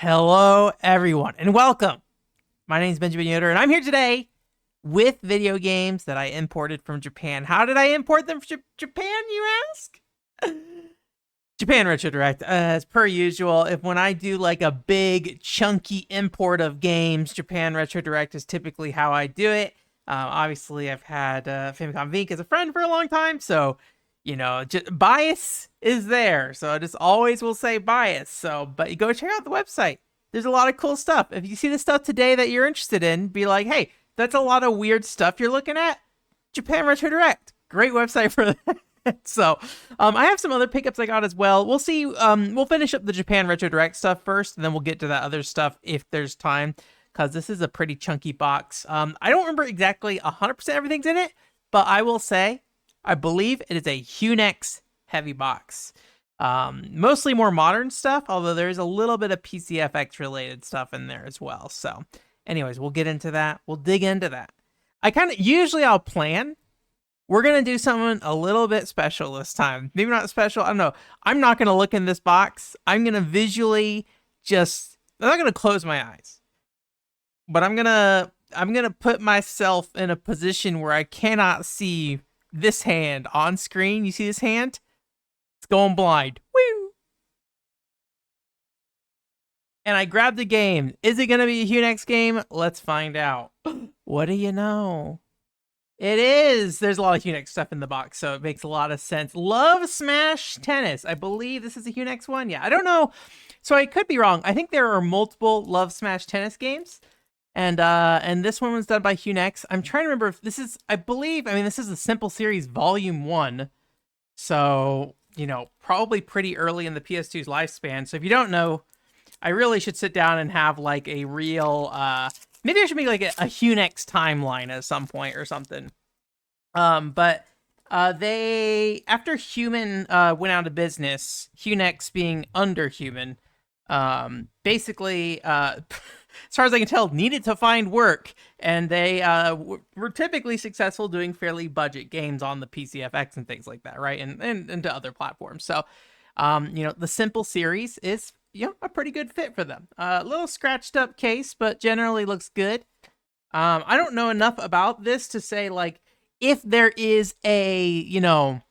Hello, everyone, and welcome. My name is Benjamin Yoder, and I'm here today with video games that I imported from Japan. How did I import them from Japan, you ask? Japan Retro Direct, as per usual. If when I do like a big chunky import of games, Japan Retro Direct is typically how I do it. Obviously, I've had Famicom Vink as a friend for a long time, so bias is there. So I just always will say bias. So, but you go check out the website. There's a lot of cool stuff. If you see the stuff today that you're interested in, be like, hey, that's a lot of weird stuff you're looking at. Japan Retro Direct, great website for that. So, I have some other pickups I got as well. We'll see. We'll finish up the Japan Retro Direct stuff first, and then we'll get to that other stuff if there's time, because this is a pretty chunky box. I don't remember exactly 100% everything's in it, but I will say, I believe it is a Hunex heavy box. Mostly more modern stuff, although there's a little bit of PCFX related stuff in there as well. So, anyways, we'll get into that. We'll dig into that. I'll plan. We're going to do something a little bit special this time. Maybe not special. I don't know. I'm not going to look in this box. I'm going to visually I'm not going to close my eyes, but I'm going to put myself in a position where I cannot see this hand on screen. You see this hand? It's going blind. Woo! And I grabbed the game. Is it going to be a Hunex game? Let's find out. What do you know? It is. There's a lot of Hunex stuff in the box, so it makes a lot of sense. Love Smash Tennis. I believe this is a Hunex one. Yeah, I don't know. So I could be wrong. I think there are multiple Love Smash Tennis games. And this one was done by Hunex. I'm trying to remember if this is, this is the Simple Series Volume 1. So, probably pretty early in the PS2's lifespan. So if you don't know, I really should sit down and have like a real, maybe I should make like a Hunex timeline at some point or something. But after Human went out of business, Hunex being under Human, basically, as far as I can tell, needed to find work, and they were typically successful doing fairly budget games on the PCFX and things like that, right? And to other platforms. So, the Simple series is a pretty good fit for them. A little scratched up case, but generally looks good. I don't know enough about this to say like if there is a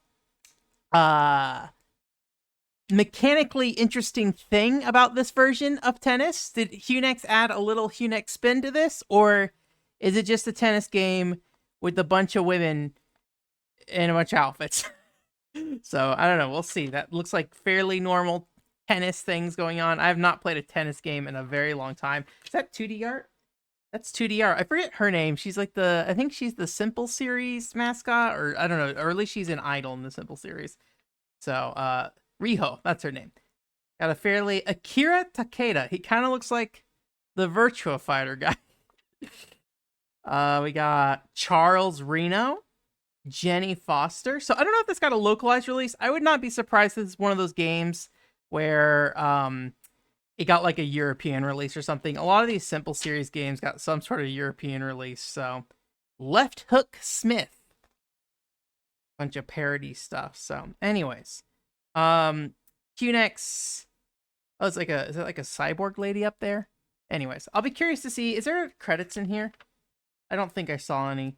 mechanically interesting thing about this version of tennis. Did Hunex add a little Hunex spin to this, or is it just a tennis game with a bunch of women in a bunch of outfits? So I don't know. We'll see. That looks like fairly normal tennis things going on. I have not played a tennis game in a very long time. Is that 2D art? That's 2D art. I forget her name. She's like I think she's the Simple Series mascot, or I don't know, or at least she's an idol in the Simple Series. So, Riho, that's her name. Got a fairly Akira Takeda. He kind of looks like the Virtua Fighter guy. We got Charles Reno, Jenny Foster. So I don't know if this got a localized release. I would not be surprised if it's one of those games where it got like a European release or something. A lot of these Simple Series games got some sort of European release. So Left Hook Smith. Bunch of parody stuff. So anyways, Hunex. Oh, is it like a cyborg lady up there? Anyways, I'll be curious to see, is there credits in here? I don't think I saw any.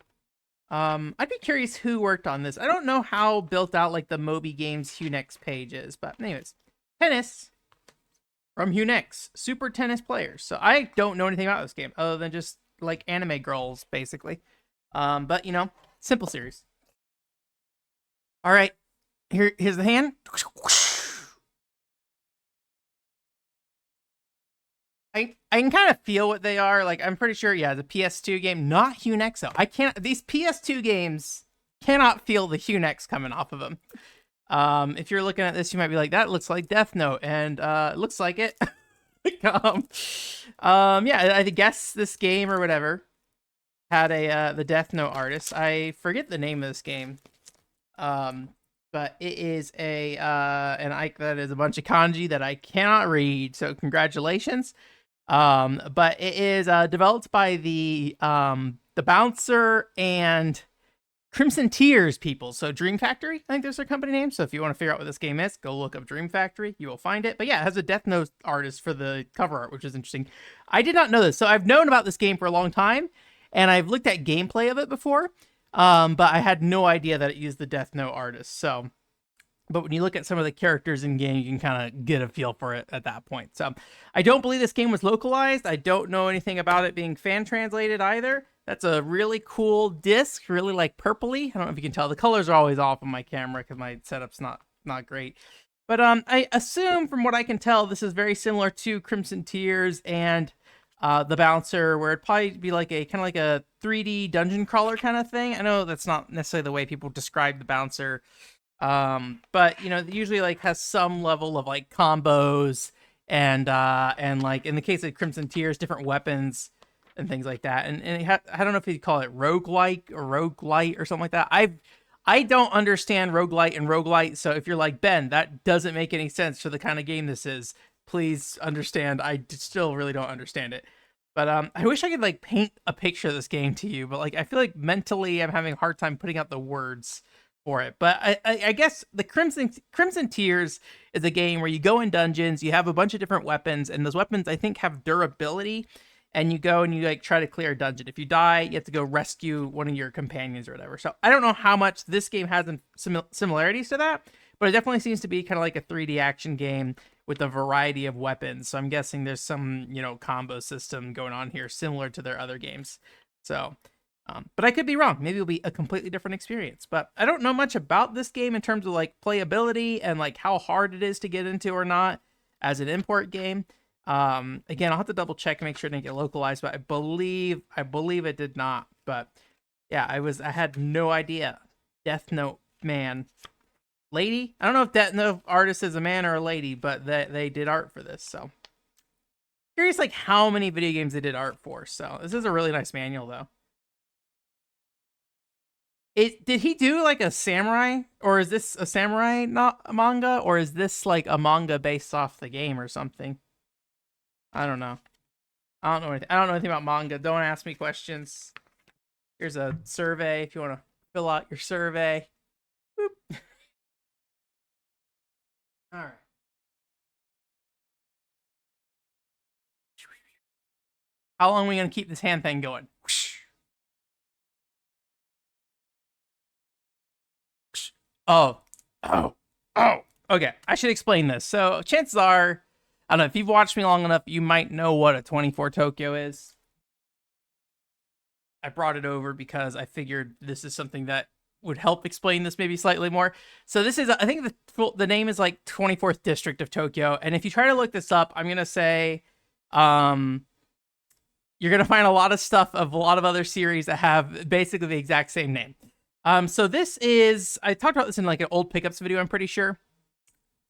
I'd be curious who worked on this. I don't know how built out like the Moby Games Hunex page is, but anyways, tennis from Hunex, Super Tennis Players. So I don't know anything about this game other than just like anime girls, basically. But Simple Series. All right, here's the hand. I can kind of feel what they are. Like, I'm pretty sure, yeah, the PS2 game, not Hunex, though. These PS2 games cannot feel the Hunex coming off of them. If you're looking at this, you might be like, that looks like Death Note, and it looks like it. Yeah, I guess this game or whatever had the Death Note artist. I forget the name of this game. But it is that is a bunch of kanji that I cannot read. So congratulations. But it is developed by the Bouncer and Crimson Tears, people. So Dream Factory, I think there's their company name. So if you want to figure out what this game is, go look up Dream Factory. You will find it. But yeah, it has a Death Note artist for the cover art, which is interesting. I did not know this. So I've known about this game for a long time, and I've looked at gameplay of it before, but I had no idea that it used the Death Note artist. So, but when you look at some of the characters in game, you can kind of get a feel for it at that point. So I don't believe this game was localized. I don't know anything about it being fan translated either. That's a really cool disc, really like purpley. I don't know if you can tell. The colors are always off on my camera because my setup's not great. But I assume from what I can tell, this is very similar to Crimson Tears and The Bouncer, where it'd probably be like a kind of like a 3D dungeon crawler kind of thing. I know that's not necessarily the way people describe The Bouncer, but you know, it usually like has some level of like combos and like in the case of Crimson Tears, different weapons and things like that. And I don't know if you call it roguelike or roguelite or something like that. I don't understand roguelite and roguelite, so if you're like, Ben, that doesn't make any sense for the kind of game this is, please understand. I still really don't understand it. But I wish I could like paint a picture of this game to you, but like I feel like mentally I'm having a hard time putting out the words for it. But I guess the Crimson Tears is a game where you go in dungeons, you have a bunch of different weapons, and those weapons I think have durability. And you go and you like try to clear a dungeon. If you die, you have to go rescue one of your companions or whatever. So I don't know how much this game has in similarities to that, but it definitely seems to be kind of like a 3D action game with a variety of weapons. So I'm guessing there's some, you know, combo system going on here similar to their other games. So, but I could be wrong. Maybe it'll be a completely different experience. But I don't know much about this game in terms of like playability and like how hard it is to get into or not as an import game. Again, I'll have to double check and make sure it didn't get localized, but I believe it did not. But yeah, I had no idea. Death Note man, lady. I don't know if Death Note artist is a man or a lady, but they did art for this. So curious, like how many video games they did art for. So this is a really nice manual, though. Did he do like a samurai, or is this a samurai not a manga, or is this like a manga based off the game or something? I don't know. I don't know anything about manga. Don't ask me questions. Here's a survey if you want to fill out your survey. Boop. All right. How long are we going to keep this hand thing going? Oh. Okay, I should explain this. So chances are, I don't know, if you've watched me long enough, you might know what a 24 Tokyo is. I brought it over because I figured this is something that would help explain this maybe slightly more. So this is, I think the name is like 24th District of Tokyo. And if you try to look this up, I'm going to say, you're going to find a lot of stuff of a lot of other series that have basically the exact same name. So this is, I talked about this in like an old pickups video, I'm pretty sure.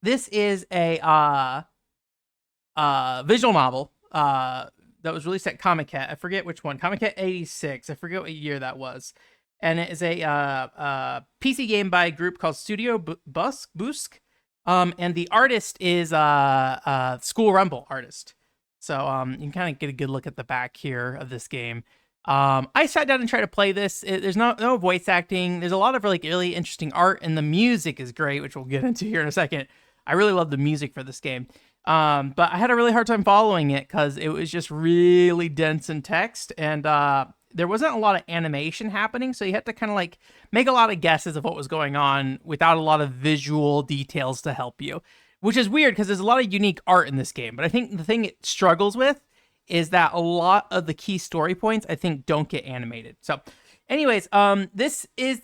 This is a, visual novel that was released at Comic Cat. I forget which one. Comic Cat 86. I forget what year that was. And it is a PC game by a group called Studio Busk. And the artist is School Rumble artist. So you can kind of get a good look at the back here of this game. I sat down and tried to play this. There's no voice acting. There's a lot of really interesting art, and the music is great, which we'll get into here in a second. I really love the music for this game. But I had a really hard time following it because it was just really dense in text, and there wasn't a lot of animation happening, so you had to kind of like make a lot of guesses of what was going on without a lot of visual details to help you, which is weird because there's a lot of unique art in this game. But I think the thing it struggles with is that a lot of the key story points, I think, don't get animated. So anyways, this is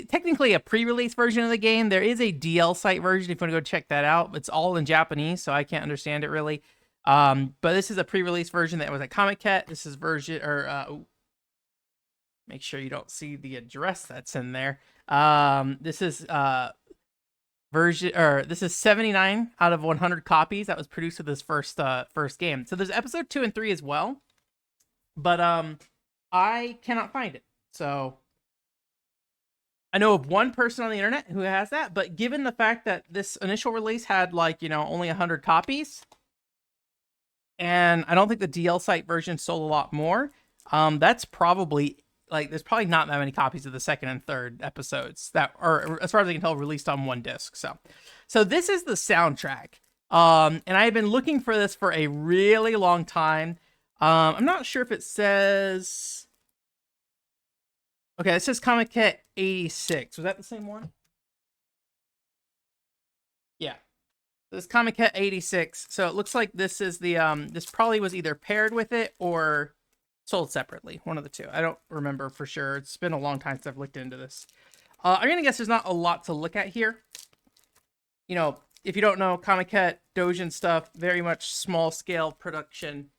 technically a pre-release version of the game. There is a DL site version if you want to go check that out. It's all in Japanese, so I can't understand it really. But this is a pre-release version that was at Comic Cat. This is version, make sure you don't see the address that's in there. This is this is 79 out of 100 copies that was produced with this first game. So there's episode 2 and 3 as well, but I cannot find it. So I know of one person on the internet who has that, but given the fact that this initial release had like, only 100 copies, and I don't think the DL site version sold a lot more, that's probably like there's probably not that many copies of the second and third episodes that are, as far as I can tell, released on one disc. So this is the soundtrack. And I've been looking for this for a really long time. I'm not sure if it says. Okay, it says Comic Cat 86. Was that the same one? Yeah. This Comic Cat 86. So it looks like this is the this probably was either paired with it or sold separately. One of the two. I don't remember for sure. It's been a long time since I've looked into this. I'm gonna guess there's not a lot to look at here. You know, if you don't know, Comic Cat Dojin stuff, very much small scale production.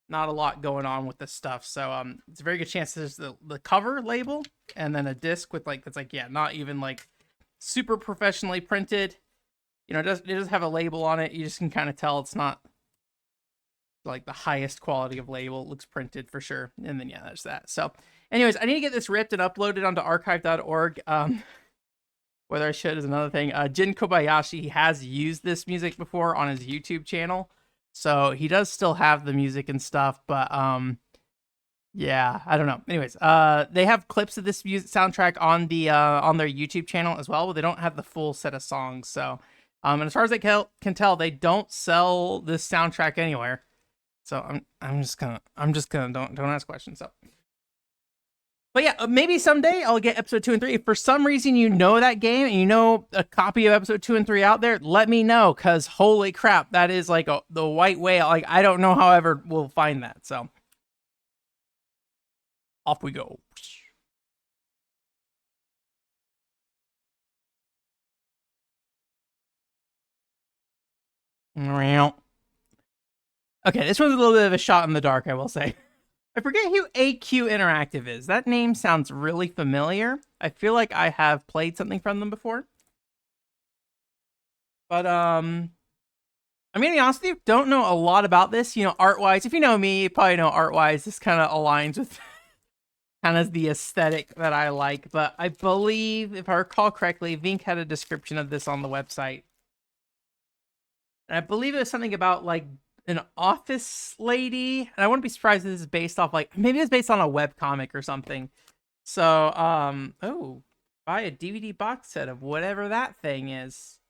Not a lot going on with this stuff. So it's a very good chance there's the cover label and then a disc with like, it's like, yeah, not even like super professionally printed. You know, it does have a label on it. You just can kind of tell it's not like the highest quality of label. It looks printed for sure. And then, yeah, there's that. So anyways, I need to get this ripped and uploaded onto archive.org. Whether I should is another thing. Jin Kobayashi has used this music before on his YouTube channel. So he does still have the music and stuff, but yeah, I don't know. Anyways, they have clips of this music soundtrack on the on their YouTube channel as well, but they don't have the full set of songs. So and as far as I can tell, they don't sell this soundtrack anywhere. So I'm just gonna don't ask questions. So, but yeah, maybe someday I'll get episode 2 and 3. If for some reason you know that game and you know a copy of episode 2 and 3 out there, let me know, because holy crap, that is like the white whale. Like, I don't know how ever we'll find that. So off we go. Okay, this one's a little bit of a shot in the dark, I will say. I forget who AQ Interactive is. That name sounds really familiar. I feel like I have played something from them before. But I'm gonna be honest with you, don't know a lot about this. You know, art-wise, if you know me, you probably know art-wise, this kind of aligns with kind of the aesthetic that I like. But I believe, if I recall correctly, Vink had a description of this on the website. And I believe it was something about like an office lady, and I wouldn't be surprised if this is based off, like, maybe it's based on a webcomic or something. So, oh, buy a DVD box set of whatever that thing is.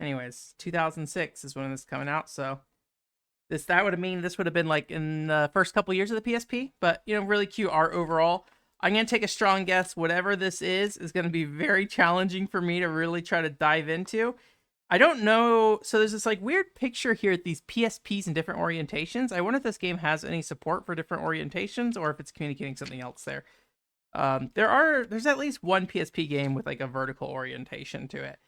Anyways, 2006 is when this is coming out, so that would mean this would have been like in the first couple years of the PSP, but, you know, really cute art overall. I'm going to take a strong guess whatever this is going to be very challenging for me to really try to dive into. I don't know. So there's this like weird picture here at these PSPs in different orientations. I wonder if this game has any support for different orientations or if it's communicating something else there. There's at least one PSP game with like a vertical orientation to it.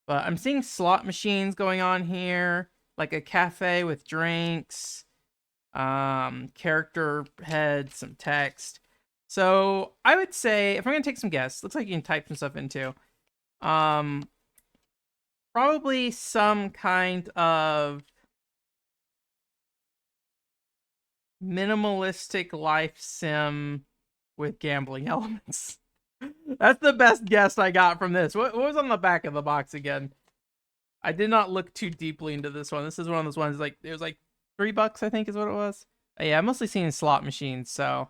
But I'm seeing slot machines going on here, like a cafe with drinks, character head, some text. So I would say, if I'm going to take some guess, looks like you can type some stuff into. Probably some kind of minimalistic life sim with gambling elements. That's the best guess I got from this. What was on the back of the box again? I did not look too deeply into this one. This is one of those ones, like, it was like $3, I think is what it was. Yeah, I'm mostly seeing slot machines, so,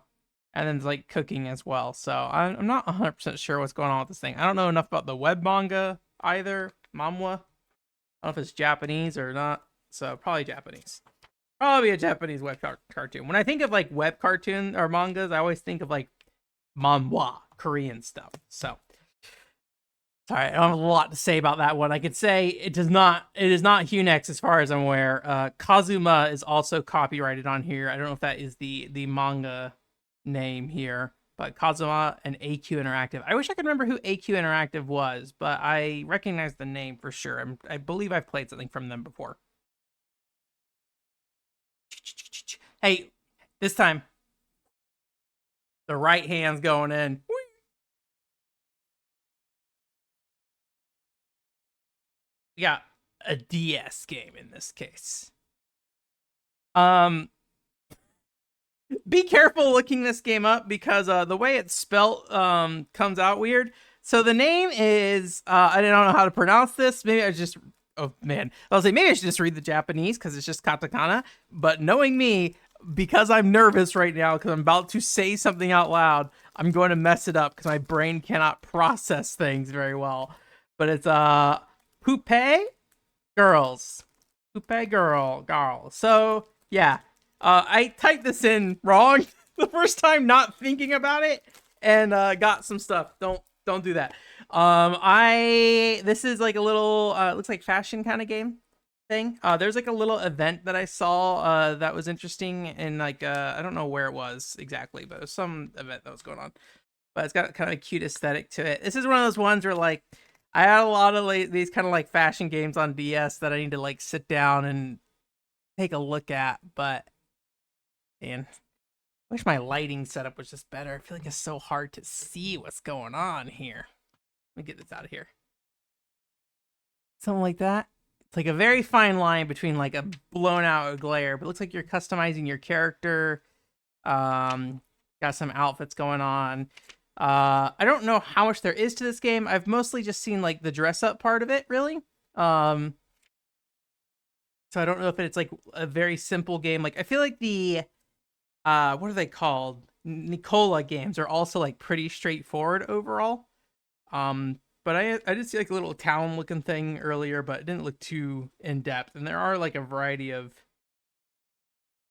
and then it's like cooking as well. So I'm not 100% sure what's going on with this thing. I don't know enough about the web manga either. Manhwa. I don't know if it's Japanese or not. So probably Japanese. Probably a Japanese web cartoon. When I think of like web cartoon or mangas, I always think of like manhwa, Korean stuff. So sorry, I don't have a lot to say about that one. I could say it is not Hunex as far as I'm aware. Kazuma is also copyrighted on here. I don't know if that is the manga name here. But Kazuma and AQ Interactive. I wish I could remember who AQ Interactive was, but I recognize the name for sure. I believe I've played something from them before. Hey, this time, the right hand's going in. We got a DS game in this case. Be careful looking this game up because the way it's spelt comes out weird. So the name is I don't know how to pronounce this. Maybe I just maybe I should just read the Japanese because it's just katakana. But knowing me, because I'm nervous right now because I'm about to say something out loud, I'm going to mess it up because my brain cannot process things very well. But it's Poupée Girls. Poupée Girl. So yeah, I typed this in wrong the first time, not thinking about it, and got some stuff. Don't do that. This is like a little looks like fashion kind of game thing. There's like a little event that I saw that was interesting, and like I don't know where it was exactly, but it was some event that was going on. But it's got kind of a cute aesthetic to it. This is one of those ones where like I had a lot of like these kind of like fashion games on DS that I need to like sit down and take a look at, but man, I wish my lighting setup was just better. I feel like it's so hard to see what's going on here. Let me get this out of here. Something like that. It's like a very fine line between like a blown out glare, but it looks like you're customizing your character. Got some outfits going on. I don't know how much there is to this game. I've mostly just seen like the dress up part of it, really. So I don't know if it's like a very simple game. Like I feel like the what are they called? Nicola games are also like pretty straightforward overall. But I did see like a little town looking thing earlier, but it didn't look too in depth. And there are like a variety of,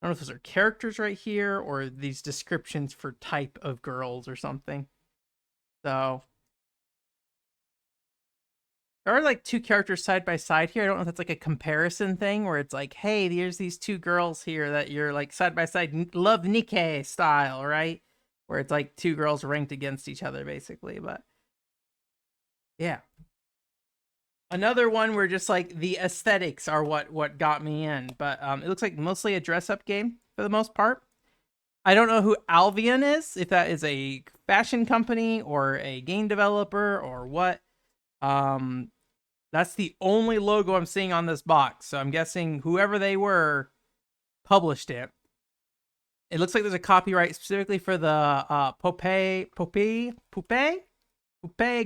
I don't know if those are characters right here or these descriptions for type of girls or something. So there are like two characters side by side here. I don't know if that's like a comparison thing where it's like, hey, here's these two girls here that you're like side by side, love Nikkei style, right? Where it's like two girls ranked against each other basically, but yeah. Another one where just like the aesthetics are what got me in, but it looks like mostly a dress up game for the most part. I don't know who Albion is, if that is a fashion company or a game developer or what. That's the only logo I'm seeing on this box, so I'm guessing whoever they were published it. It looks like there's a copyright specifically for the Poupée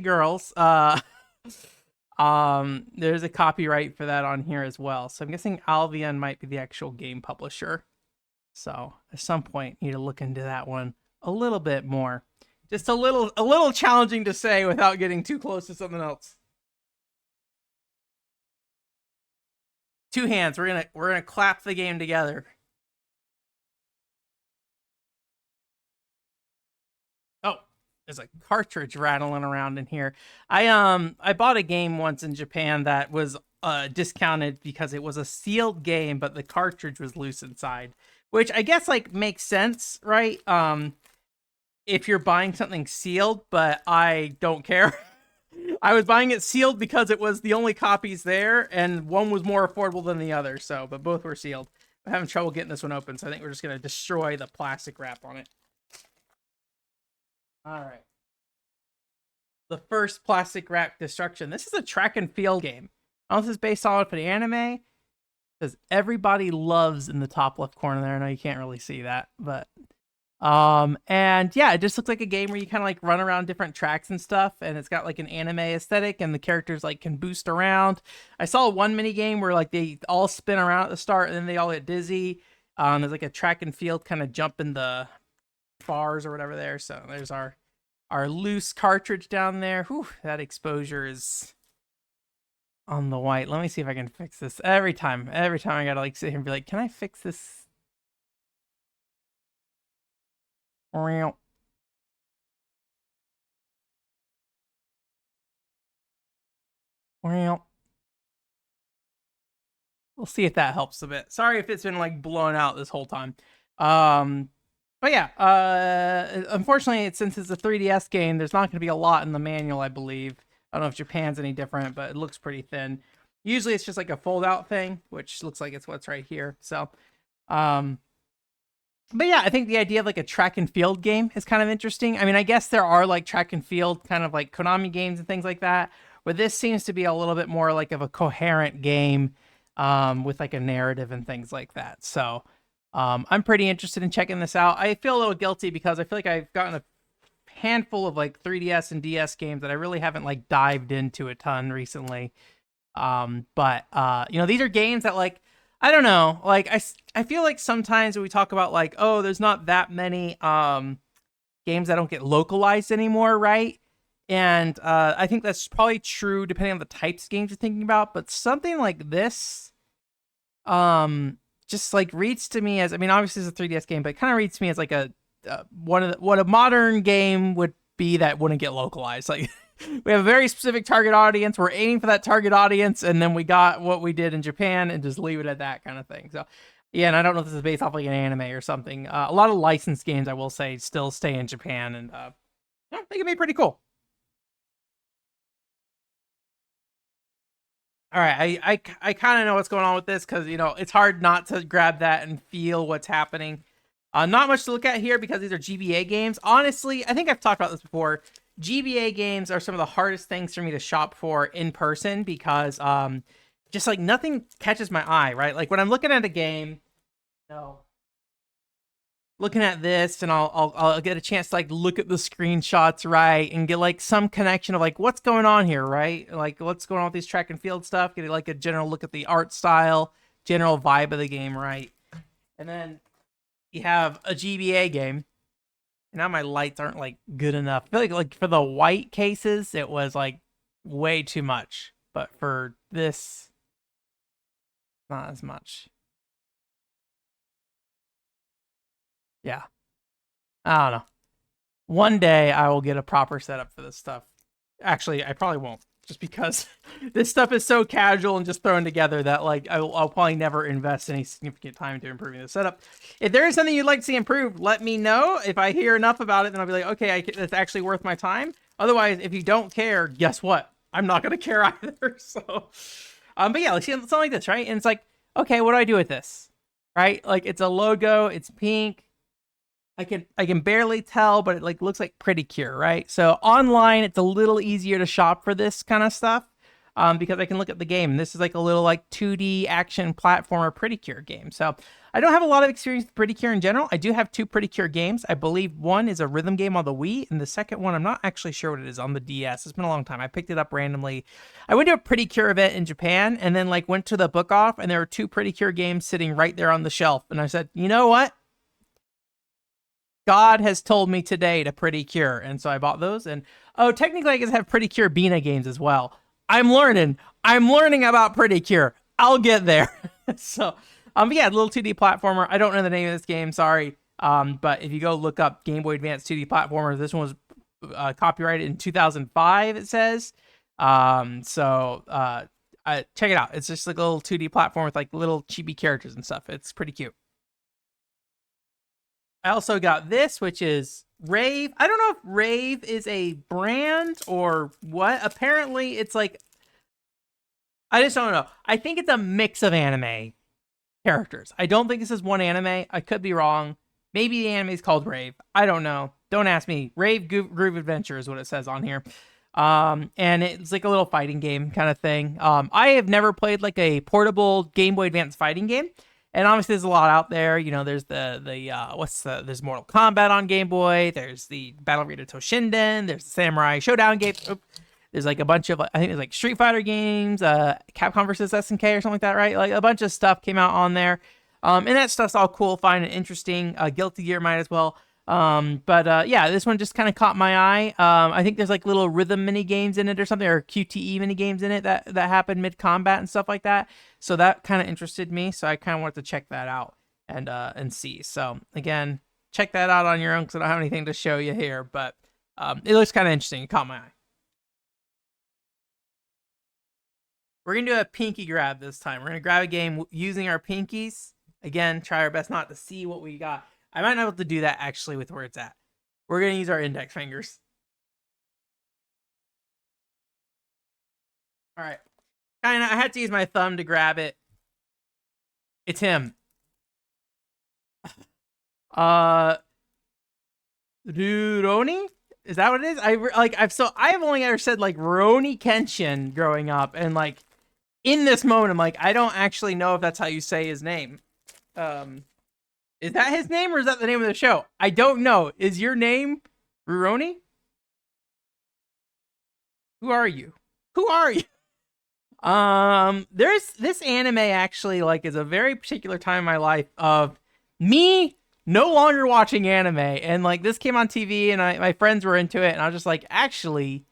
Girls. There's a copyright for that on here as well. So I'm guessing Albion might be the actual game publisher. So at some point, you need to look into that one a little bit more. Just a little challenging to say without getting too close to something else. Two hands. We're gonna clap the game together. Oh, there's a cartridge rattling around in here. I bought a game once in Japan that was discounted because it was a sealed game, but the cartridge was loose inside, which I guess like makes sense, right? If you're buying something sealed, but I don't care. I was buying it sealed because it was the only copies there, and one was more affordable than the other. So, but both were sealed. I'm having trouble getting this one open, so I think we're just gonna destroy the plastic wrap on it. All right. The first plastic wrap destruction. This is a track and field game. I don't know if this is based on an anime, because everybody loves in the top left corner there. I know you can't really see that, but and yeah, it just looks like a game where you kind of like run around different tracks and stuff, and it's got like an anime aesthetic, and the characters like can boost around. I saw one mini game where like they all spin around at the start and then they all get dizzy. There's like a track and field kind of jump in the bars or whatever there. So there's our loose cartridge down there. Whew, that exposure is on the white. Let me see if I can fix this. Every time I gotta like sit here and be like, can I fix this? We'll see if that helps a bit. Sorry if it's been like blown out this whole time. But yeah, unfortunately, since it's a 3DS game, there's not going to be a lot in the manual, I believe. I don't know if Japan's any different, but it looks pretty thin. Usually it's just like a fold-out thing, which looks like it's what's right here. So, but yeah, I think the idea of like a track and field game is kind of interesting. I mean, I guess there are like track and field kind of like Konami games and things like that, but this seems to be a little bit more like of a coherent game with like a narrative and things like that. So I'm pretty interested in checking this out. I feel a little guilty because I feel like I've gotten a handful of like 3DS and DS games that I really haven't like dived into a ton recently. But you know, these are games that like I don't know. Like I feel like sometimes when we talk about like, oh, there's not that many games that don't get localized anymore, right? And I think that's probably true depending on the types of games you're thinking about. But something like this, just like reads to me as, I mean, obviously it's a 3DS game, but it kind of reads to me as like a what a modern game would be that wouldn't get localized. Like we have a very specific target audience. We're aiming for that target audience, and then we got what we did in Japan, and just leave it at that kind of thing. So yeah, and I don't know if this is based off like an anime or something. A lot of licensed games, I will say, still stay in Japan, and I think it'd be pretty cool. All right, I kind of know what's going on with this because it's hard not to grab that and feel what's happening. Not much to look at here because these are GBA games. Honestly, I think I've talked about this before. GBA games are some of the hardest things for me to shop for in person because just like nothing catches my eye, right? Like when I'm looking at a game, no, looking at this, and I'll get a chance to like look at the screenshots, right, and get like some connection of like what's going on here, right? Like what's going on with these track and field stuff, getting like a general look at the art style, general vibe of the game, right? And then you have a GBA game. Now my lights aren't like good enough. I feel like for the white cases, it was like way too much, but for this, not as much. Yeah, I don't know. One day I will get a proper setup for this stuff. Actually, I probably won't, just because this stuff is so casual and just thrown together that like I'll probably never invest any significant time into improving the setup. If there is something you'd like to see improved, let me know. If I hear enough about it, then I'll be like, okay, it's actually worth my time. Otherwise, if you don't care, guess what? I'm not gonna care either. So, but yeah, like see something like this, right? And it's like, okay, what do I do with this? Right? Like it's a logo, it's pink. I can barely tell, but it like looks like Pretty Cure, right? So online, it's a little easier to shop for this kind of stuff because I can look at the game. This is like a little like 2D action platformer Pretty Cure game. So I don't have a lot of experience with Pretty Cure in general. I do have two Pretty Cure games. I believe one is a rhythm game on the Wii, and the second one I'm not actually sure what it is on the DS. It's been a long time. I picked it up randomly. I went to a Pretty Cure event in Japan, and then like went to the book off, and there were two Pretty Cure games sitting right there on the shelf, and I said, you know what? God has told me today to Pretty Cure, and so I bought those. And oh, technically, I guess I have Pretty Cure Bina games as well. I'm learning. I'm learning about Pretty Cure. I'll get there. So, but yeah, little 2D platformer. I don't know the name of this game. Sorry. But if you go look up Game Boy Advance 2D platformer, this one was copyrighted in 2005. It says. Check it out. It's just like a little 2D platform with like little chibi characters and stuff. It's pretty cute. I also got this, which is Rave. I don't know if Rave is a brand or what. Apparently, it's like, I just don't know. I think it's a mix of anime characters. I don't think this is one anime. I could be wrong. Maybe the anime is called Rave. I don't know. Don't ask me. Rave Groove Adventure is what it says on here. And it's like a little fighting game kind of thing. I have never played like a portable Game Boy Advance fighting game. And obviously, there's a lot out there. There's there's Mortal Kombat on Game Boy. There's the Battle Arena Toshinden. There's the Samurai Showdown game. There's like a bunch of, I think there's like Street Fighter games, Capcom versus SNK or something like that, right? Like a bunch of stuff came out on there. And that stuff's all cool, fine, and interesting. Guilty Gear might as well. Yeah, this one just kind of caught my eye. I think there's like little rhythm mini games in it or something, or QTE mini games in it that happen mid combat and stuff like that. So that kind of interested me. So I kind of wanted to check that out and see. So again, check that out on your own because I don't have anything to show you here, but it looks kind of interesting. It caught my eye. We're gonna do a pinky grab this time. We're gonna grab a game using our pinkies. Again, try our best not to see what we got. I might not be able to do that actually with where it's at. We're going to use our index fingers. All right. I had to use my thumb to grab it. It's him. Rurouni? Is that what it is? I've only ever said like Rurouni Kenshin growing up, and like in this moment I'm like, I don't actually know if that's how you say his name. Is that his name or is that the name of the show? I don't know. Is your name Rurouni? Who are you? Who are you? There's this anime actually like is a very particular time in my life of me no longer watching anime, and like this came on TV, and my friends were into it, and I was just like, actually,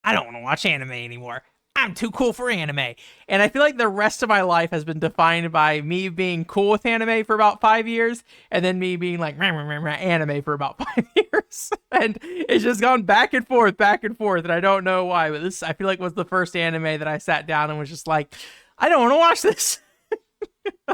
I don't want to watch anime anymore. I'm too cool for anime. And I feel like the rest of my life has been defined by me being cool with anime for about 5 years, and then me being like, anime for about 5 years. And it's just gone back and forth, and I don't know why. But this, I feel like, was the first anime that I sat down and was just like, I don't want to watch this.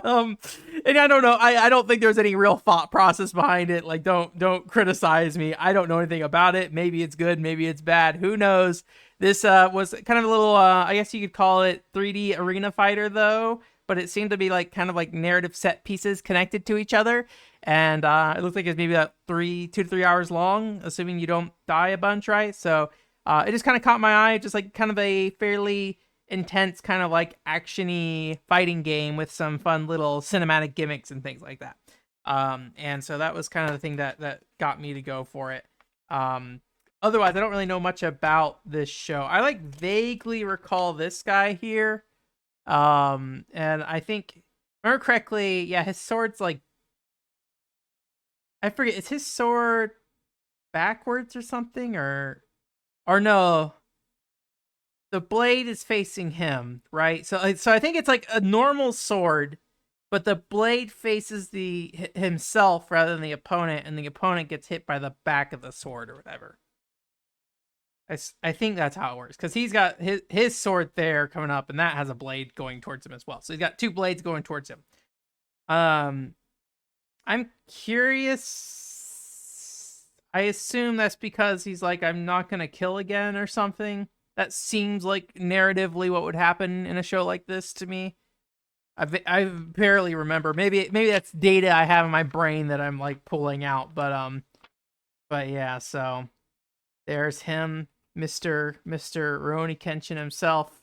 And I don't know. I don't think there's any real thought process behind it. Like, don't criticize me. I don't know anything about it. Maybe it's good. Maybe it's bad. Who knows? This was kind of a little, I guess you could call it 3D arena fighter though, but it seemed to be like kind of like narrative set pieces connected to each other. And it looked like it's maybe about 2 to 3 hours long, assuming you don't die a bunch, right? So it just kind of caught my eye, just like kind of a fairly intense kind of like actiony fighting game with some fun little cinematic gimmicks and things like that. And so that was kind of the thing that got me to go for it. Otherwise, I don't really know much about this show. I like vaguely recall this guy here. And I think, if I remember correctly, yeah, his sword's like, I forget, is his sword backwards or something? Or no, the blade is facing him, right? So I think it's like a normal sword, but the blade faces himself rather than the opponent, and the opponent gets hit by the back of the sword or whatever. I think that's how it works, because he's got his sword there coming up, and that has a blade going towards him as well. So he's got two blades going towards him. I'm curious. I assume that's because he's like, I'm not gonna kill again or something. That seems like narratively what would happen in a show like this to me. I barely remember. Maybe that's data I have in my brain that I'm like pulling out. But yeah. So there's him, Mr. Rurouni Kenshin himself.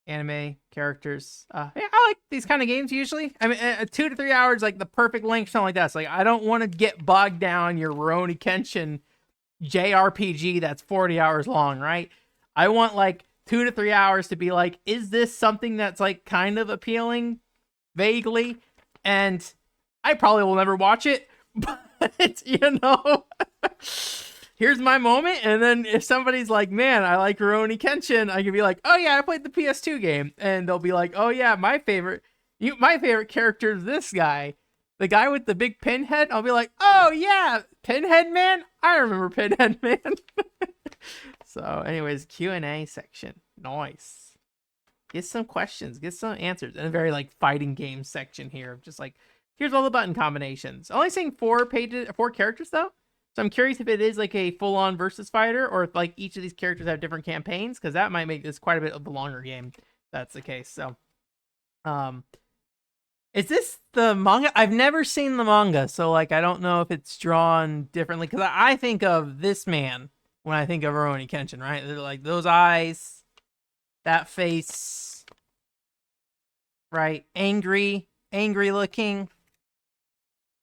Anime characters. Yeah, I like these kind of games usually. I mean, 2 to 3 hours, like the perfect length, something like that. So, like, I don't want to get bogged down your Rurouni Kenshin JRPG that's 40 hours long, right? I want like 2 to 3 hours to be like, is this something that's like kind of appealing vaguely? And I probably will never watch it, but here's my moment. And then if somebody's like, man, I like Rurouni Kenshin, I can be like, oh yeah, I played the PS2 game. And they'll be like, oh yeah, my favorite character is this guy. The guy with the big pinhead. I'll be like, oh yeah, Pinhead Man? I remember Pinhead Man. So anyways, Q&A section. Nice. Get some questions, get some answers. And a very like fighting game section here of just like, here's all the button combinations. Only saying 4 characters though. So I'm curious if it is like a full-on versus fighter, or if like each of these characters have different campaigns, because that might make this quite a bit of a longer game if that's the case. So is this the manga? I've never seen the manga, so like I don't know if it's drawn differently, because I think of this man when I think of Rurouni Kenshin, right? They're like those eyes, that face, right? Angry looking.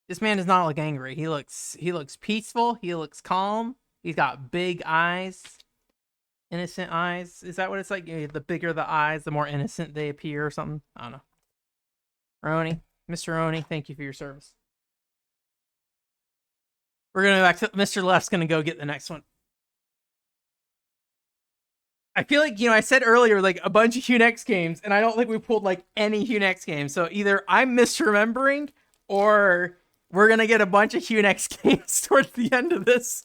This man does not look angry. He looks peaceful. He looks calm. He's got big eyes, innocent eyes. Is that what it's like? The bigger the eyes, the more innocent they appear, or something. I don't know. Rurouni, Mr. Rurouni, thank you for your service. We're gonna go back to Mr. Left's gonna go get the next one. I feel like, I said earlier, like a bunch of Hunex games, and I don't think we pulled like any Hunex games. So either I'm misremembering, or we're gonna get a bunch of Hunex games towards the end of this.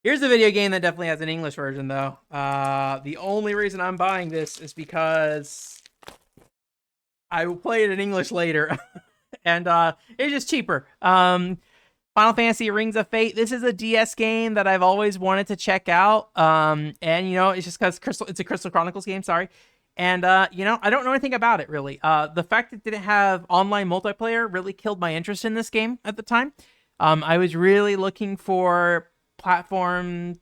Here's a video game that definitely has an English version, though. The only reason I'm buying this is because I will play it in English later, and it's just cheaper. Final Fantasy Rings of Fate. This is a DS game that I've always wanted to check out. And it's just because it's a Crystal Chronicles game. Sorry. And, I don't know anything about it, really. The fact that it didn't have online multiplayer really killed my interest in this game at the time. I was really looking for platform.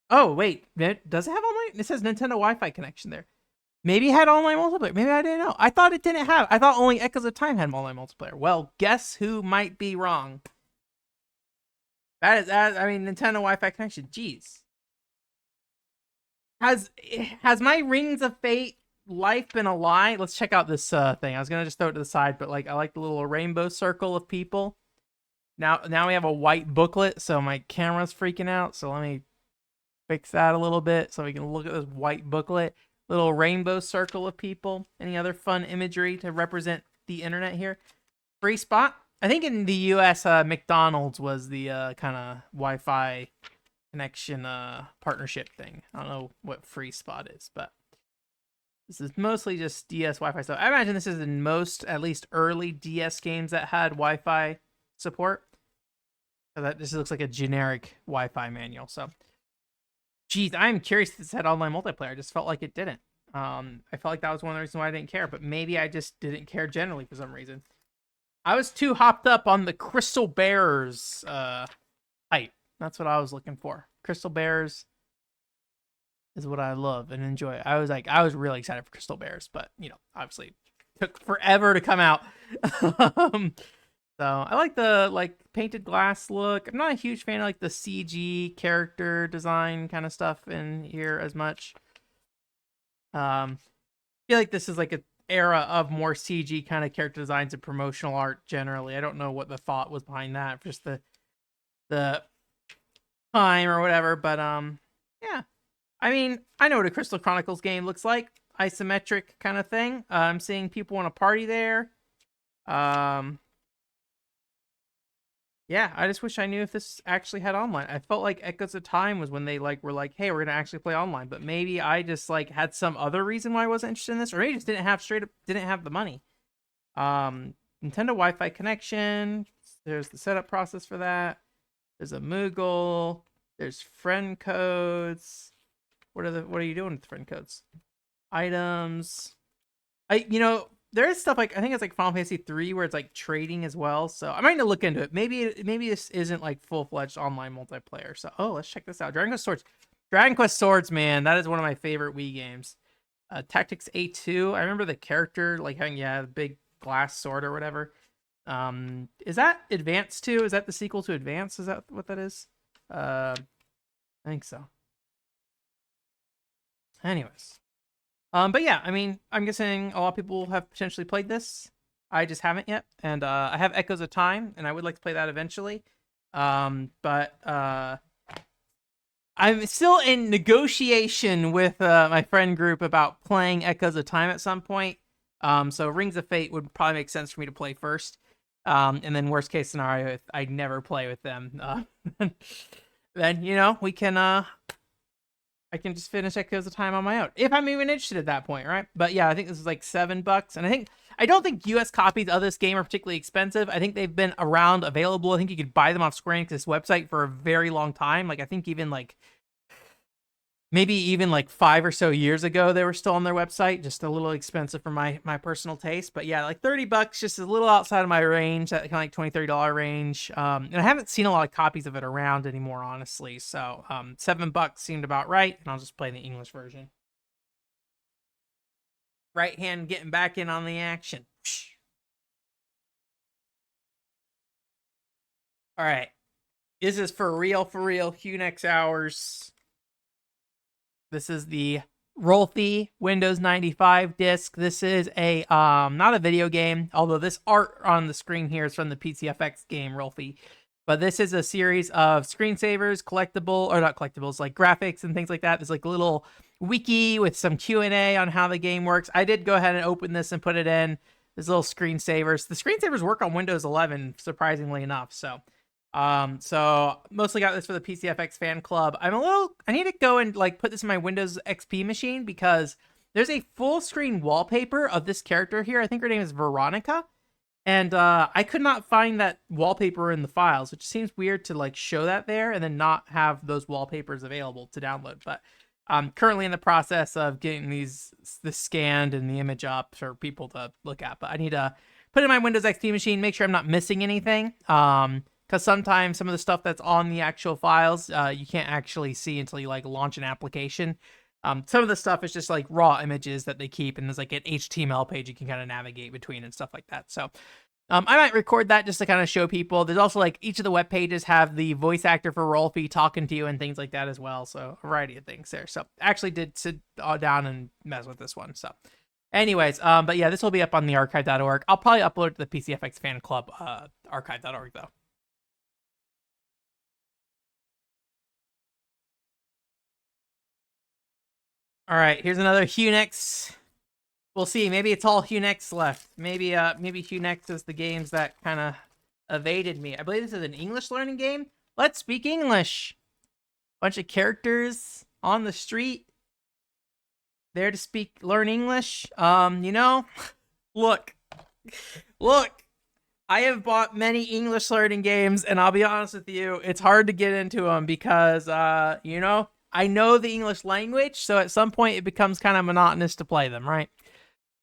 Oh, wait. Does it have online? It says Nintendo Wi-Fi connection there. Maybe it had online multiplayer. Maybe I didn't know. I thought it didn't have. I thought only Echoes of Time had online multiplayer. Well, guess who might be wrong? Nintendo Wi-Fi connection. Jeez. Has my Rings of Fate life been a lie? Let's check out this thing. I was gonna just throw it to the side, but like I like the little rainbow circle of people. Now we have a white booklet, so my camera's freaking out. So let me fix that a little bit so we can look at this white booklet. Little rainbow circle of people. Any other fun imagery to represent the internet here? Free spot. I think in the U.S., McDonald's was the kind of Wi-Fi connection partnership thing. I don't know what free spot is, but this is mostly just DS Wi-Fi stuff. I imagine this is in most, at least early DS games that had Wi-Fi support. So that this looks like a generic Wi-Fi manual. So, geez, I'm curious if this had online multiplayer. I just felt like it didn't. I felt like that was one of the reasons why I didn't care, but maybe I just didn't care generally for some reason. I was too hopped up on the Crystal Bears hype. That's what I was looking for. Crystal Bears is what I love and enjoy. I was really excited for Crystal Bears, but you know, obviously it took forever to come out. So I like the painted glass look. I'm not a huge fan of like the CG character design kind of stuff in here as much. I feel like this is like an era of more CG kind of character designs and promotional art generally. I don't know what the thought was behind that, just the time or whatever, but yeah. I mean, I know what a Crystal Chronicles game looks like. Isometric kind of thing. I'm seeing people want to party there. Yeah, I just wish I knew if this actually had online. I felt like Echoes of Time was when they were like, hey, we're gonna actually play online, but maybe I just had some other reason why I wasn't interested in this, or maybe just didn't have the money. Nintendo Wi-Fi connection. There's the setup process for that. There's a Moogle. There's friend codes. What are you doing with friend codes? Items. There is stuff I think it's like Final Fantasy 3 where it's like trading as well. So I might need to look into it. Maybe this isn't like full-fledged online multiplayer. So let's check this out. Dragon Quest Swords. Dragon Quest Swords, man, that is one of my favorite Wii games. Tactics A2. I remember the character having the big glass sword or whatever. Is that Advance 2? Is that the sequel to Advance? Is that what that is? I think so. Anyways. But yeah, I mean, I'm guessing a lot of people have potentially played this. I just haven't yet. And I have Echoes of Time, and I would like to play that eventually. But I'm still in negotiation with my friend group about playing Echoes of Time at some point. So Rings of Fate would probably make sense for me to play first. And then worst case scenario, if I never play with them, then, we can... I can just finish Echoes of Time on my own, if I'm even interested at that point, right? But yeah, I think this is like $7, and I don't think US copies of this game are particularly expensive. I think they've been around, available. I think you could buy them off Square Enix's website for a very long time. I think even maybe even 5 or so years ago, they were still on their website. Just a little expensive for my personal taste. But yeah, $30, just a little outside of my range, that kind of $20-$30 range. And I haven't seen a lot of copies of it around anymore, honestly. So $7 seemed about right, and I'll just play the English version. Right hand getting back in on the action. All right. This is for real, Hunex hours. This is the Rolfie Windows 95 disc. This is a not a video game, although this art on the screen here is from the PCFX game Rolfie. But this is a series of screensavers, not collectibles, like graphics and things like that. There's a little wiki with some Q&A on how the game works. I did go ahead and open this and put it in. There's little screensavers. The screensavers work on Windows 11, surprisingly enough. So mostly got this for the PCFX fan club. I need to go and put this in my Windows XP machine, because there's a full screen wallpaper of this character here. I think her name is Veronica. And I could not find that wallpaper in the files, which seems weird to show that there and then not have those wallpapers available to download. But I'm currently in the process of getting this scanned and the image up for people to look at. But I need to put it in my Windows XP machine, make sure I'm not missing anything. Because sometimes some of the stuff that's on the actual files, you can't actually see until you launch an application. Some of the stuff is just raw images that they keep, and there's an HTML page you can kind of navigate between and stuff like that. So I might record that just to kind of show people. There's also like each of the web pages have the voice actor for Rolfie talking to you and things like that as well. So a variety of things there. So I actually did sit down and mess with this one. So anyways, but yeah, this will be up on the archive.org. I'll probably upload it to the PCFX fan club, archive.org though. All right, here's another Hunex. We'll see. Maybe it's all Hunex left. Maybe Hunex is the games that kind of evaded me. I believe this is an English learning game. Let's speak English. Bunch of characters on the street there to learn English. You know, look. I have bought many English learning games, and I'll be honest with you, it's hard to get into them because, you know, I know the English language, so at some point it becomes kind of monotonous to play them, right?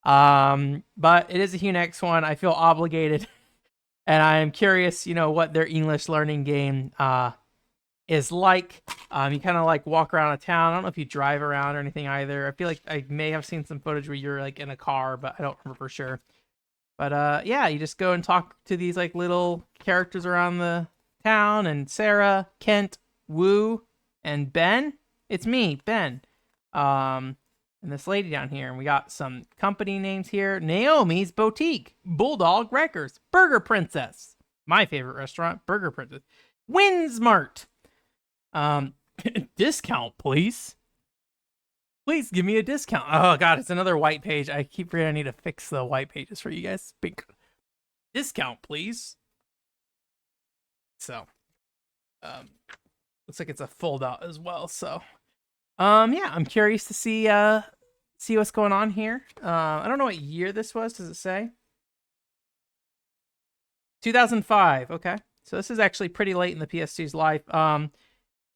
But it is a Hunex one. I feel obligated, and I am curious, you know, what their English learning game is like. You kind of like walk around a town. I don't know if you drive around or anything either. I feel like I may have seen some footage where you're like in a car, but I don't remember for sure. But yeah, you just go and talk to these like little characters around the town, and Sarah, Kent, Wu, and Ben. It's me, Ben. And this lady down here, and we got some company names here. Naomi's Boutique, Bulldog Wreckers, Burger Princess, my favorite restaurant, Burger Princess, Winsmart. Discount, please. Please give me a discount. Oh god, it's another white page. I keep forgetting I need to fix the white pages for you guys. Big discount, please. So, looks like it's a fold out as well. So, yeah, I'm curious to see what's going on here. I don't know what year this was. Does it say? 2005. Okay, so this is actually pretty late in the PS2's life.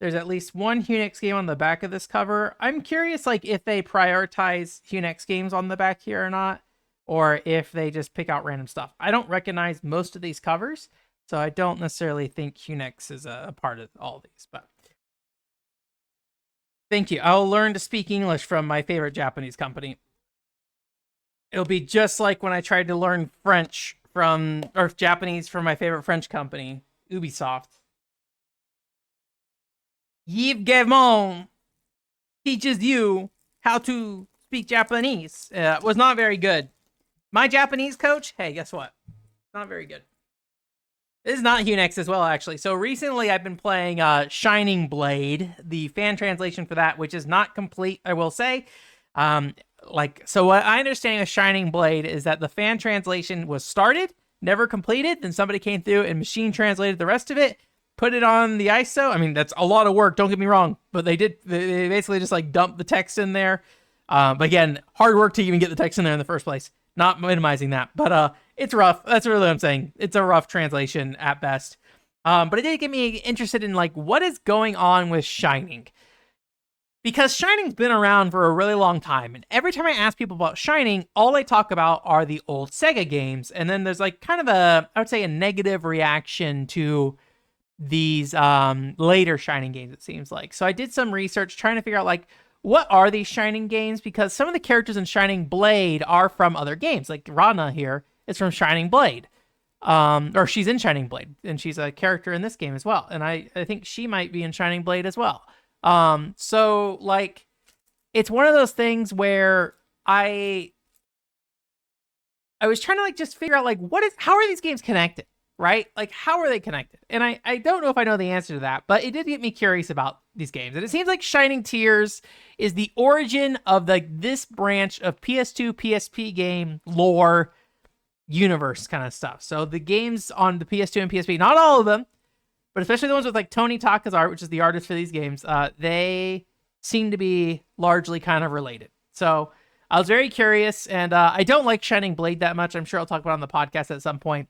There's at least one Hunex game on the back of this cover. I'm curious, like, if they prioritize Hunex games on the back here or not, or if they just pick out random stuff. I don't recognize most of these covers, so I don't necessarily think Hunex is a part of all of these, but thank you. I'll learn to speak English from my favorite Japanese company. It'll be just like when I tried to learn French or Japanese from my favorite French company, Ubisoft. Yves Gavon teaches you how to speak Japanese. Was not very good. My Japanese coach, hey, guess what? Not very good. This is not Hunex as well, actually. So recently I've been playing Shining Blade, the fan translation for that, which is not complete, I will say. So what I understand with Shining Blade is that the fan translation was started, never completed, then somebody came through and machine translated the rest of it, put it on the ISO. I mean, that's a lot of work, don't get me wrong, but they basically just like dumped the text in there. But again, hard work to even get the text in there in the first place. Not minimizing that, but it's rough. That's really what I'm saying. It's a rough translation at best. But it did get me interested in like what is going on with Shining. Because Shining's been around for a really long time, and every time I ask people about Shining, all they talk about are the old Sega games, and then there's like kind of I would say a negative reaction to these later Shining games, it seems like. So I did some research trying to figure out like what are these Shining games, because some of the characters in Shining Blade are from other games. Like Rana here is from Shining Blade, or she's in Shining Blade, and she's a character in this game as well, and I think she might be in Shining Blade as well. So like it's one of those things where I was trying to like just figure out like how are these games connected? Right? Like, how are they connected? And I don't know if I know the answer to that, but it did get me curious about these games. And it seems like Shining Tears is the origin of like this branch of PS2, PSP game lore universe kind of stuff. So the games on the PS2 and PSP, not all of them, but especially the ones with like Tony Taka's art, which is the artist for these games, they seem to be largely kind of related. So I was very curious, and I don't like Shining Blade that much. I'm sure I'll talk about it on the podcast at some point.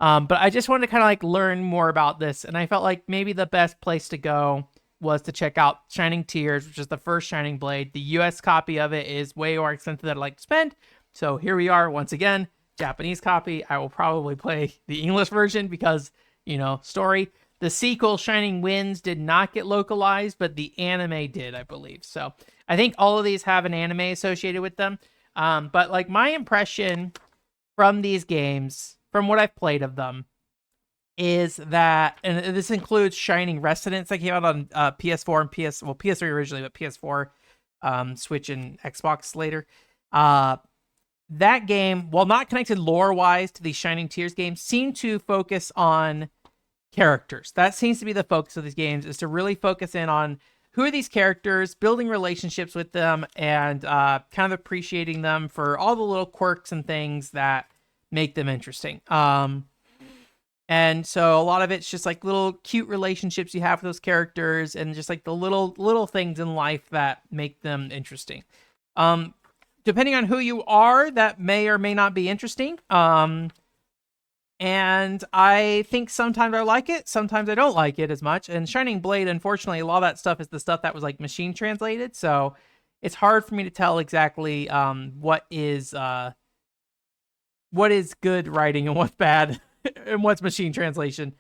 But I just wanted to kind of like learn more about this, and I felt like maybe the best place to go was to check out Shining Tears, which is the first Shining Blade. The US copy of it is way more expensive than I'd like to spend, so here we are once again, Japanese copy. I will probably play the English version because, you know, story. The sequel, Shining Winds, did not get localized, but the anime did, I believe. So I think all of these have an anime associated with them. But like my impression from these games from what I've played of them, is that, and this includes Shining Resonance that came out on PS4 and PS3 originally, but PS4, Switch and Xbox later. That game, while not connected lore-wise to the Shining Tears games, seemed to focus on characters. That seems to be the focus of these games, is to really focus in on who are these characters, building relationships with them, and kind of appreciating them for all the little quirks and things that make them interesting. And so a lot of it's just like little cute relationships you have with those characters, and just like the little things in life that make them interesting. Depending on who you are, that may or may not be interesting. And I think sometimes I like it, sometimes I don't like it as much. And Shining Blade, unfortunately, a lot of that stuff is the stuff that was like machine translated, so it's hard for me to tell exactly what is good writing and what's bad and what's machine translation.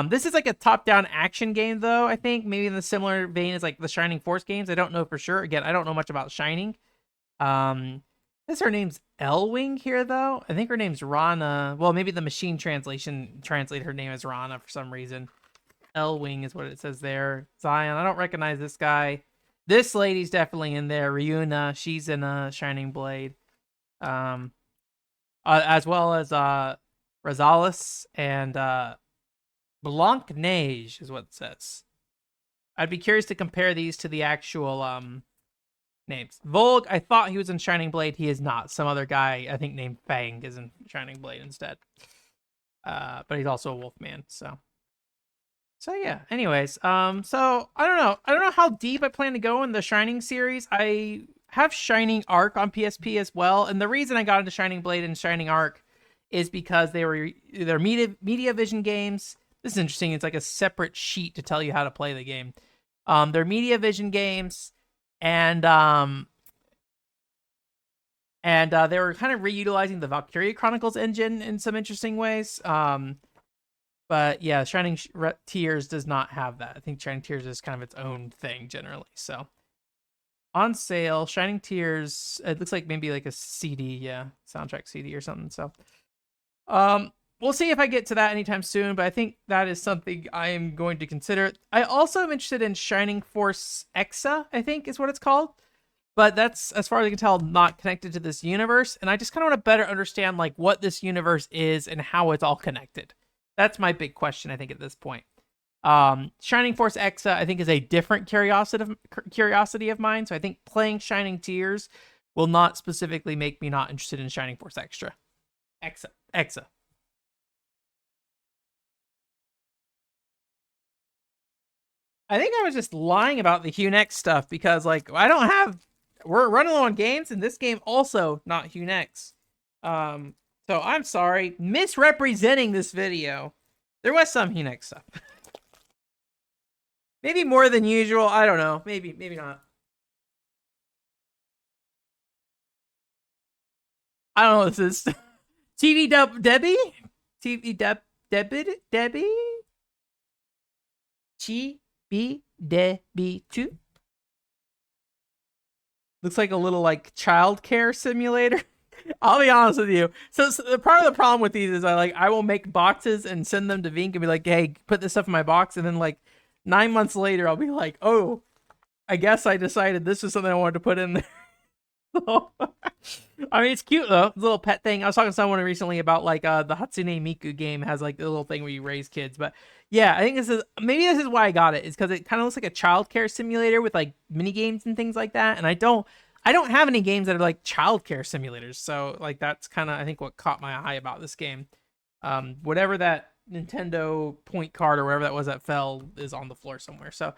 This is like a top-down action game, though, I think. Maybe in the similar vein as like the Shining Force games. I don't know for sure. Again, I don't know much about Shining. Is her name's Elwing here, though? I think her name's Rana. Well, maybe the machine translation translated her name as Rana for some reason. Elwing is what it says there. Zion, I don't recognize this guy. This lady's definitely in there. Ryuna, she's in Shining Blade. As well as Rosales and Blanc-Neige is what it says. I'd be curious to compare these to the actual names. Volg, I thought he was in Shining Blade. He is not. Some other guy, I think named Fang, is in Shining Blade instead. But he's also a Wolfman, so yeah. Anyways, so I don't know. I don't know how deep I plan to go in the Shining series. I have Shining Arc on PSP as well, and the reason I got into Shining Blade and Shining Arc is because they're Media Vision games. This is interesting. It's like a separate sheet to tell you how to play the game. They're Media Vision games, and they were kind of reutilizing the Valkyria Chronicles engine in some interesting ways. But yeah, Shining Tears does not have that. I think Shining Tears is kind of its own thing generally. So on sale, Shining Tears, it looks like maybe like a CD, yeah, soundtrack CD or something. So we'll see if I get to that anytime soon, but I think that is something I am going to consider. I also am interested in Shining Force Exa, I think is what it's called. But that's, as far as I can tell, not connected to this universe. And I just kind of want to better understand like what this universe is and how it's all connected. That's my big question, I think, at this point. Shining Force Exa, I think, is a different curiosity of mine. So I think playing Shining Tears will not specifically make me not interested in Shining Force Exa. I think I was just lying about the Hunex stuff because, like, we're running low on games, and this game also not Hunex. So I'm sorry, misrepresenting this video. There was some Hunex stuff. Maybe more than usual. I don't know. Maybe not. I don't know what this is. TV Debbie? TV Debbie? Chibi Debbie 2? Looks like a little like childcare simulator. I'll be honest with you. So part of the problem with these is I will make boxes and send them to Vink and be like, hey, put this stuff in my box, and then like 9 months later I'll be like, oh, I guess I decided this was something I wanted to put in there. I mean, it's cute though. It's a little pet thing. I was talking to someone recently about like the Hatsune Miku game has like the little thing where you raise kids. But yeah, I think this is why I got it, is because it kind of looks like a childcare simulator with like mini games and things like that. And I don't have any games that are like childcare simulators. So like that's kind of, I think, what caught my eye about this game. Whatever that Nintendo point card or wherever that was that fell is on the floor somewhere. So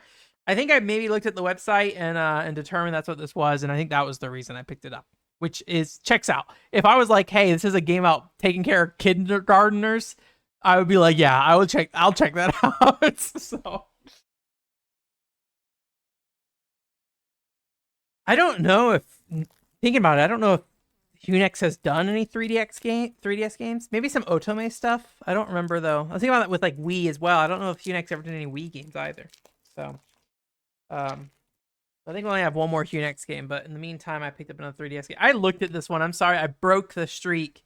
I think I maybe looked at the website and determined that's what this was, and I think that was the reason I picked it up, which is checks out. If I was like, hey, this is a game about taking care of kindergarteners, I would be like, yeah, I'll check that out. So I don't know if, thinking about it, I don't know if Hunex has done any 3DS games. Maybe some Otome stuff. I don't remember though. I was thinking about that with like Wii as well. I don't know if Hunex ever did any Wii games either. So I think we only have one more Hunex game, but in the meantime, I picked up another 3DS game. I looked at this one. I'm sorry, I broke the streak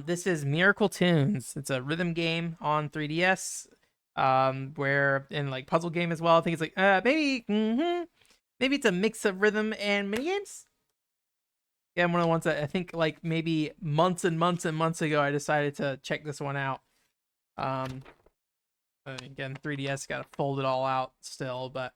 This is Miracle Tunes. It's a rhythm game on 3DS. Where in like puzzle game as well. I think it's like maybe it's a mix of rhythm and mini games. Yeah, one of the ones that I think like maybe months and months and months ago I decided to check this one out. Again, 3DS got to fold it all out still, but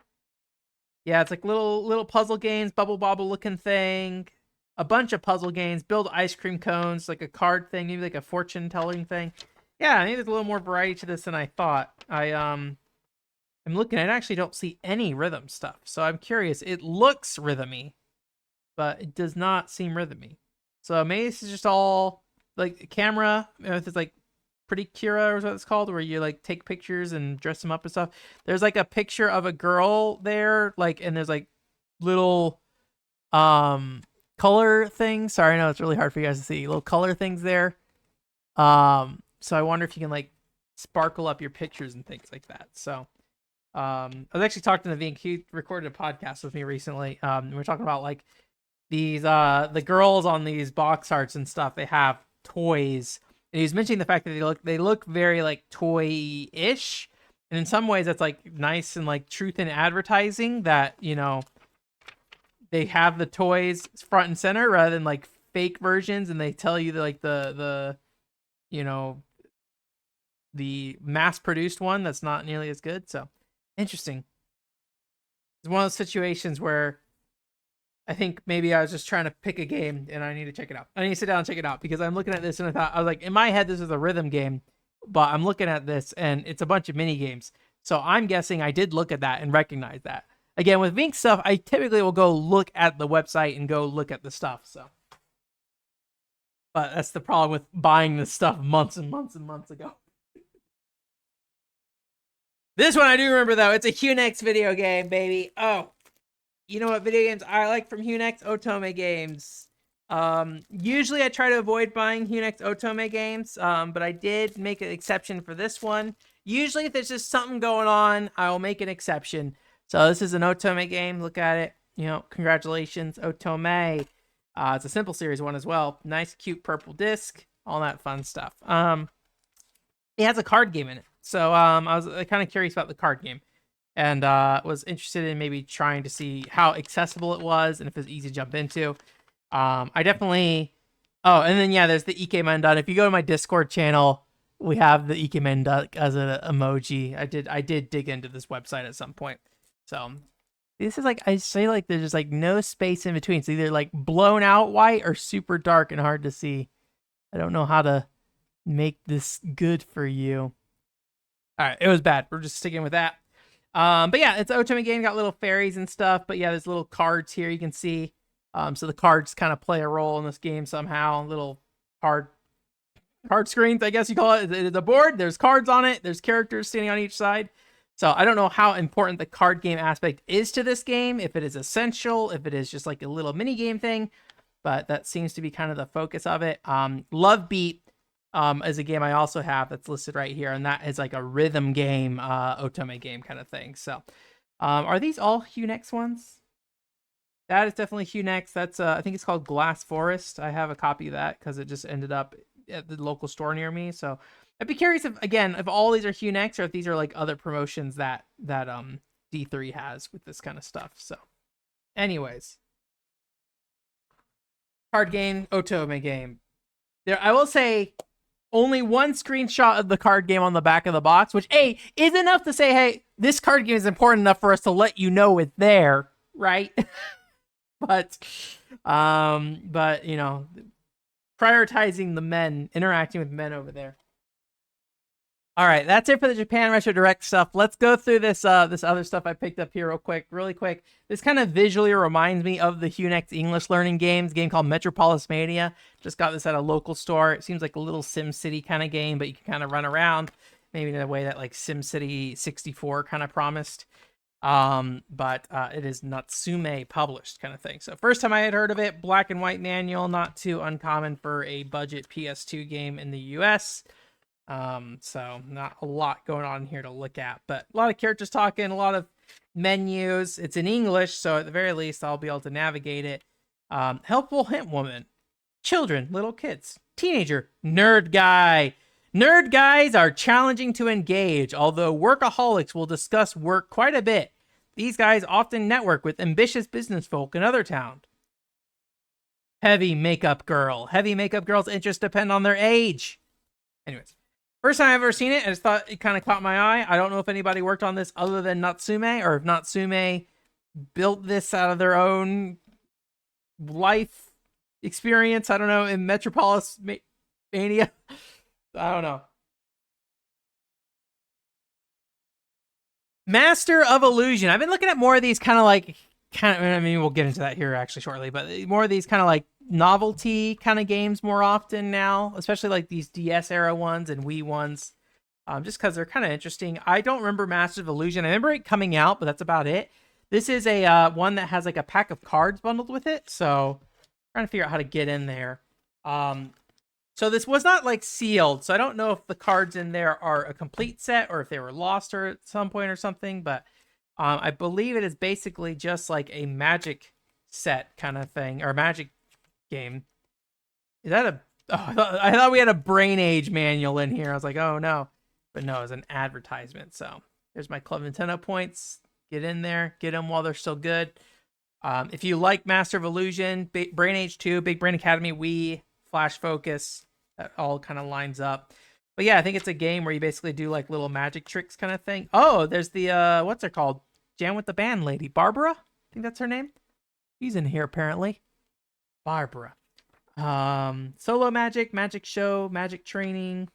yeah, it's like little puzzle games, bubble bobble looking thing, a bunch of puzzle games, build ice cream cones, like a card thing, maybe like a fortune telling thing. Yeah, maybe there's a little more variety to this than I thought. I'm looking, I actually don't see any rhythm stuff, so I'm curious. It looks rhythmy, but it does not seem rhythmy. So maybe this is just all like camera. If it's like Pretty Cura or what it's called, where you like take pictures and dress them up and stuff. There's like a picture of a girl there, like, and there's like little color things. Sorry, I know it's really hard for you guys to see. Little color things there. So I wonder if you can like sparkle up your pictures and things like that. So I was actually talking to Vink. He recorded a podcast with me recently. We were talking about like these the girls on these box arts and stuff. They have toys, and he was mentioning the fact that they look very like toy-ish, and in some ways that's like nice and like truth in advertising that, you know, they have the toys front and center rather than like fake versions, and they tell you that like the you know, the mass-produced one that's not nearly as good. So interesting. It's one of those situations where I think maybe I was just trying to pick a game and I need to check it out. I need to sit down and check it out because I'm looking at this and I was like, in my head, this is a rhythm game, but I'm looking at this and it's a bunch of mini games. So I'm guessing I did look at that and recognize that. Again, with Vink stuff, I typically will go look at the website and go look at the stuff. So, but that's the problem with buying this stuff months and months and months ago. This one I do remember though. It's a Hunex video game, baby. Oh, you know what video games I like from Hunex? Otome games. Usually I try to avoid buying Hunex Otome games, but I did make an exception for this one. Usually if there's just something going on, I will make an exception. So this is an Otome game. Look at it. You know, congratulations, Otome. It's a Simple Series one as well. Nice, cute purple disc. All that fun stuff. It has a card game in it. So I was kind of curious about the card game. And was interested in maybe trying to see how accessible it was and if it's easy to jump into. I definitely... Oh, and then, yeah, there's the Ikemen Duck. If you go to my Discord channel, we have the Ikemen Duck as an emoji. I did dig into this website at some point. So this is like, I say like there's just like no space in between. It's either like blown out white or super dark and hard to see. I don't know how to make this good for you. All right, it was bad. We're just sticking with that. But yeah, it's an Otome game, got little fairies and stuff, but yeah, there's little cards here you can see. So the cards kind of play a role in this game somehow. Little card screens, I guess you call it. It's a board, there's cards on it, there's characters standing on each side. So I don't know how important the card game aspect is to this game, if it is essential, if it is just like a little mini game thing, but that seems to be kind of the focus of it. Love Beat is a game I also have that's listed right here, and that is like a rhythm game, Otome game kind of thing. So are these all Hunex ones? That is definitely Hunex. That's I think it's called Glass Forest. I have a copy of that because it just ended up at the local store near me. So I'd be curious if all these are Hunex or if these are like other promotions that D3 has with this kind of stuff. So anyways, card game, Otome game. There, I will say, only one screenshot of the card game on the back of the box, which is enough to say, hey, this card game is important enough for us to let you know it's there, right? but you know, prioritizing the men, interacting with men over there. All right, that's it for the Japan Retro Direct stuff. Let's go through this this other stuff I picked up here really quick. This kind of visually reminds me of the Hunex English learning games, game called Metropolis Mania. Just got this at a local store. It seems like a little SimCity kind of game, but you can kind of run around, maybe in a way that like SimCity 64 kind of promised. But it is Natsume published kind of thing. So first time I had heard of it, black and white manual, not too uncommon for a budget PS2 game in the US. So not a lot going on here to look at, but a lot of characters talking, a lot of menus. It's in English, so at the very least I'll be able to navigate it. Helpful hint woman. children, little kids. Teenager, nerd guy. Nerd guys are challenging to engage, although workaholics will discuss work quite a bit. These guys often network with ambitious business folk in other towns. Heavy makeup girl. Heavy makeup girls' interests depend on their age. Anyways, first time I've ever seen it, I just thought it kind of caught my eye. I don't know if anybody worked on this other than Natsume, or if Natsume built this out of their own life experience. I don't know, in Metropolis Mania. I don't know. Master of Illusion. I've been looking at more of these I mean, we'll get into that here actually shortly, but more of these kind of like novelty kind of games more often now, especially like these DS era ones and Wii ones, just because they're kind of interesting. I don't remember Master of Illusion. I remember it coming out, but that's about it. This is a one that has like a pack of cards bundled with it, so I'm trying to figure out how to get in there. So this was not like sealed, so I don't know if the cards in there are a complete set or if they were lost or at some point or something, but I believe it is basically just like a Magic set kind of thing, or a Magic game. Is that a... Oh, I thought we had a Brain Age manual in here. I was like, oh no. But no, it's an advertisement. So there's my Club Nintendo points. Get in there. Get them while they're still good. If you like Master of Illusion, Brain Age 2, Big Brain Academy, Wii, Flash Focus, that all kind of lines up. But yeah, I think it's a game where you basically do like little magic tricks kind of thing. Oh, there's the, what's it called? Jam with the Band lady. Barbara? I think that's her name. She's in here apparently. Barbara. Solo Magic, Magic Show, Magic Training.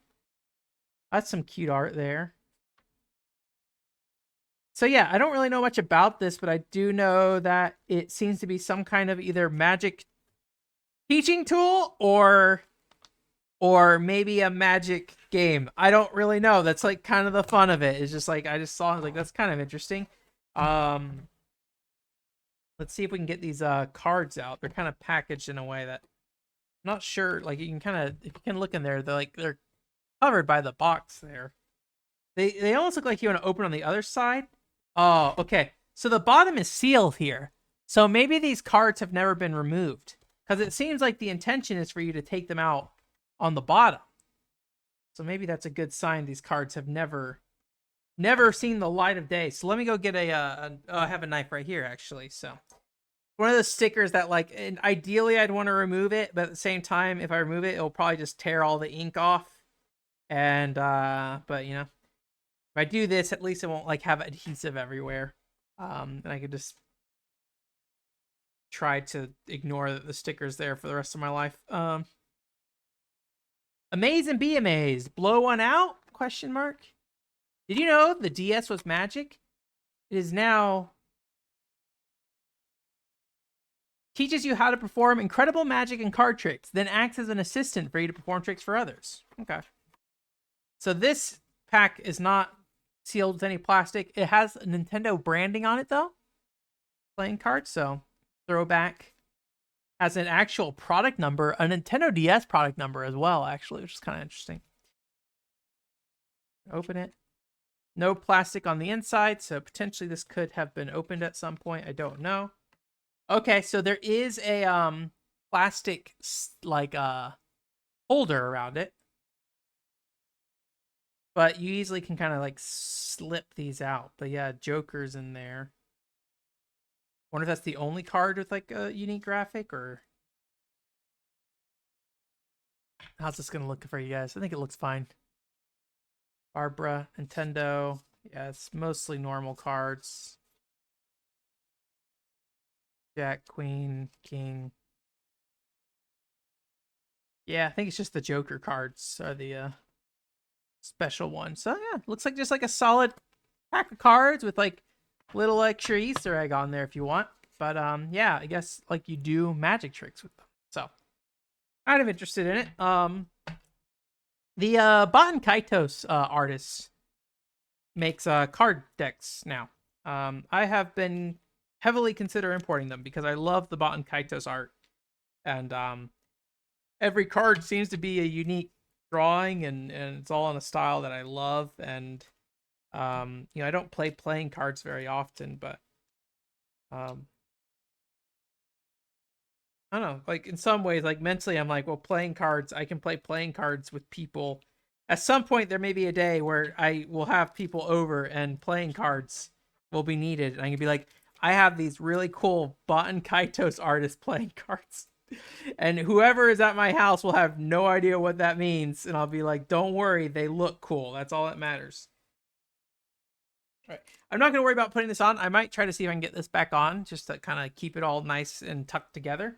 That's some cute art there. So yeah, I don't really know much about this, but I do know that it seems to be some kind of either magic teaching tool or maybe a magic game. I don't really know. That's like kind of the fun of it. It's just like I just saw it, I was like, that's kind of interesting. Let's see if we can get these cards out. They're kind of packaged in a way that I'm not sure. Like you can kind of, if you can look in there, they're covered by the box there. They almost look like you want to open on the other side. Oh, okay. So the bottom is sealed here. So maybe these cards have never been removed, because it seems like the intention is for you to take them out on the bottom. So maybe that's a good sign these cards have never seen the light of day. So let me go get I have a knife right here actually. So one of those stickers that like, and ideally I'd want to remove it, but at the same time, if I remove it, it'll probably just tear all the ink off. And but you know, if I do this, at least it won't like have adhesive everywhere. And I could just try to ignore the stickers there for the rest of my life. Amaze and be amazed. Blow one out? Question mark. Did you know the DS was magic? It is now. Teaches you how to perform incredible magic and card tricks, then acts as an assistant for you to perform tricks for others. Okay. So this pack is not sealed with any plastic. It has Nintendo branding on it though. Playing card, so throwback. Has an actual product number, a Nintendo DS product number as well, actually, which is kind of interesting. Open it. No plastic on the inside, so potentially this could have been opened at some point. I don't know. Okay, so there is a plastic like holder around it, but you easily can kind of like slip these out. But yeah, Joker's in there. Wonder if that's the only card with like a unique graphic, or how's this gonna look for you guys? I think it looks fine. Barbara, Nintendo. Yeah, it's mostly normal cards. Jack, Queen, King. Yeah, I think it's just the Joker cards are the special ones. So yeah, looks like just like a solid pack of cards with like little extra Easter egg on there if you want. But yeah, I guess like you do magic tricks with them. So kind of interested in it. The Baten Kaitos artist makes card decks now. I have been heavily consider importing them because I love the Baten Kaitos art, and every card seems to be a unique drawing, and it's all in a style that I love. And you know, I don't play playing cards very often, but I don't know, like in some ways, like mentally, I'm like, well, playing cards, I can play playing cards with people. At some point, there may be a day where I will have people over and playing cards will be needed. And I can be like, I have these really cool Baten Kaitos artist playing cards. And whoever is at my house will have no idea what that means. And I'll be like, don't worry, they look cool. That's all that matters. All right. I'm not going to worry about putting this on. I might try to see if I can get this back on just to kind of keep it all nice and tucked together.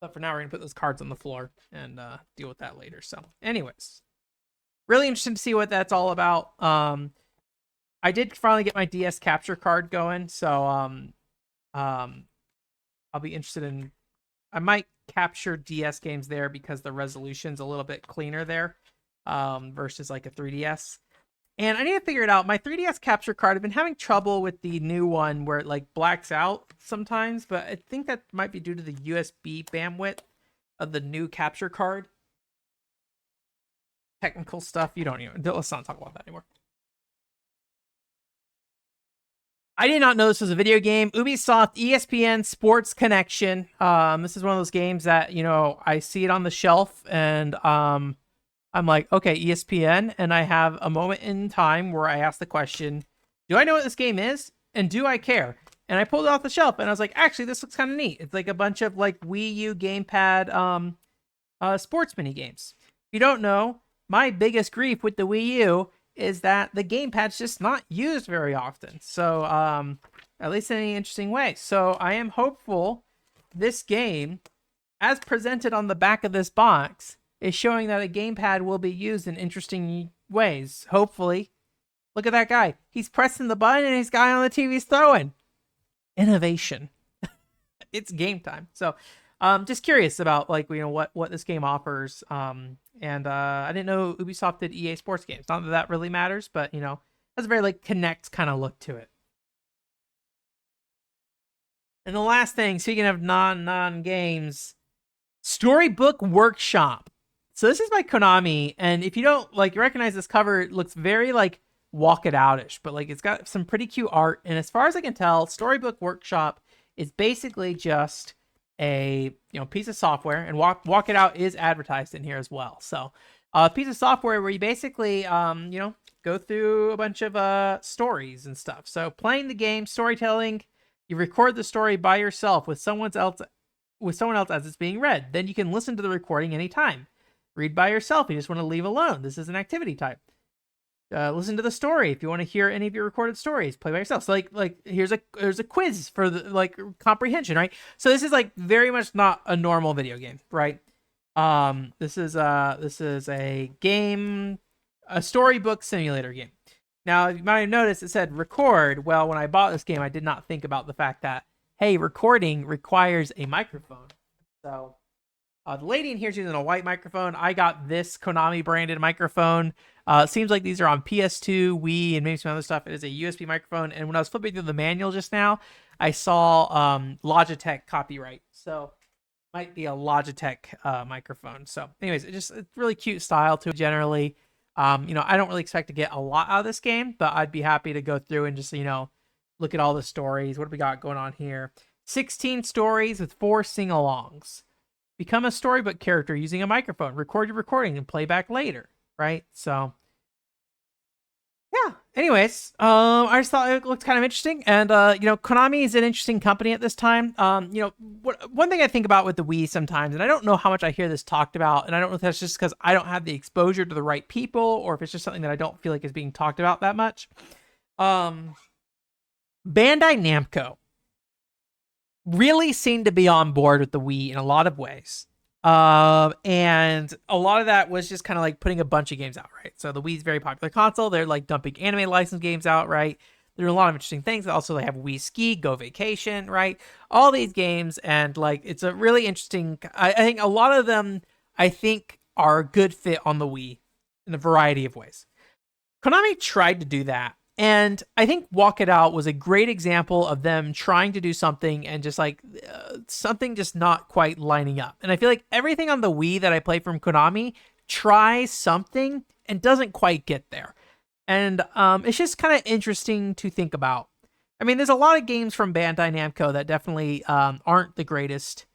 But for now, we're going to put those cards on the floor and deal with that later. So anyways, really interesting to see what that's all about. I did finally get my DS capture card going. So I'll be interested in... I might capture DS games there because the resolution's a little bit cleaner there versus like a 3DS. And I need to figure it out. My 3DS capture card, I've been having trouble with the new one where it like blacks out sometimes, but I think that might be due to the USB bandwidth of the new capture card. Technical stuff, you don't even... Let's not talk about that anymore. I did not know this was a video game. Ubisoft ESPN Sports Connection. This is one of those games that, you know, I see it on the shelf and I'm like, okay, ESPN, and I have a moment in time where I ask the question, do I know what this game is? And do I care? And I pulled it off the shelf, and I was like, actually, this looks kind of neat. It's like a bunch of like Wii U gamepad sports mini games. If you don't know, my biggest grief with the Wii U is that the gamepad's just not used very often. So, at least in any interesting way. So I am hopeful this game, as presented on the back of this box, is showing that a gamepad will be used in interesting ways. Hopefully. Look at that guy. He's pressing the button and his guy on the TV's throwing. Innovation. It's game time. So, just curious about like, you know, what this game offers. And I didn't know Ubisoft did EA Sports games. Not that that really matters, but you know, has a very like Connect kind of look to it. And the last thing, speaking of non games, Storybook Workshop. So this is by Konami, and if you don't like recognize this cover, it looks very like Walk It Out-ish, but like it's got some pretty cute art. And as far as I can tell, Storybook Workshop is basically just a piece of software, and Walk It Out is advertised in here as well. So a piece of software where you basically go through a bunch of stories and stuff. So playing the game, storytelling, you record the story by yourself with someone else as it's being read. Then you can listen to the recording anytime. Read by yourself. You just want to leave alone. This is an activity type. Listen to the story if you want to hear any of your recorded stories. Play by yourself. So like here's a quiz for the like comprehension, right? So this is like very much not a normal video game, right? This is a game, a storybook simulator game. Now you might have noticed it said record. Well, when I bought this game, I did not think about the fact that hey, recording requires a microphone. So. The lady in here is using a white microphone. I got this Konami branded microphone. It seems like these are on PS2, Wii, and maybe some other stuff. It is a USB microphone. And when I was flipping through the manual just now, I saw Logitech copyright. So might be a Logitech microphone. So anyways, it's really cute style to it generally. I don't really expect to get a lot out of this game, but I'd be happy to go through and just, look at all the stories. What do we got going on here? 16 stories with 4 sing-alongs. Become a storybook character using a microphone. Record your recording and play back later, right? So, yeah. Anyways, I just thought it looked kind of interesting. And, Konami is an interesting company at this time. One thing I think about with the Wii sometimes, and I don't know how much I hear this talked about, and I don't know if that's just because I don't have the exposure to the right people, or if it's just something that I don't feel like is being talked about that much. Bandai Namco really seemed to be on board with the Wii in a lot of ways. And a lot of that was just kind of like putting a bunch of games out, right? So the Wii's a very popular console. They're like dumping anime licensed games out, right? There are a lot of interesting things. Also, they have Wii Ski, Go Vacation, right? All these games. And like, it's a really interesting, I think a lot of them, I think are a good fit on the Wii in a variety of ways. Konami tried to do that. And I think Walk It Out was a great example of them trying to do something and just like something just not quite lining up. And I feel like everything on the Wii that I play from Konami tries something and doesn't quite get there. And it's just kind of interesting to think about. I mean, there's a lot of games from Bandai Namco that definitely aren't the greatest,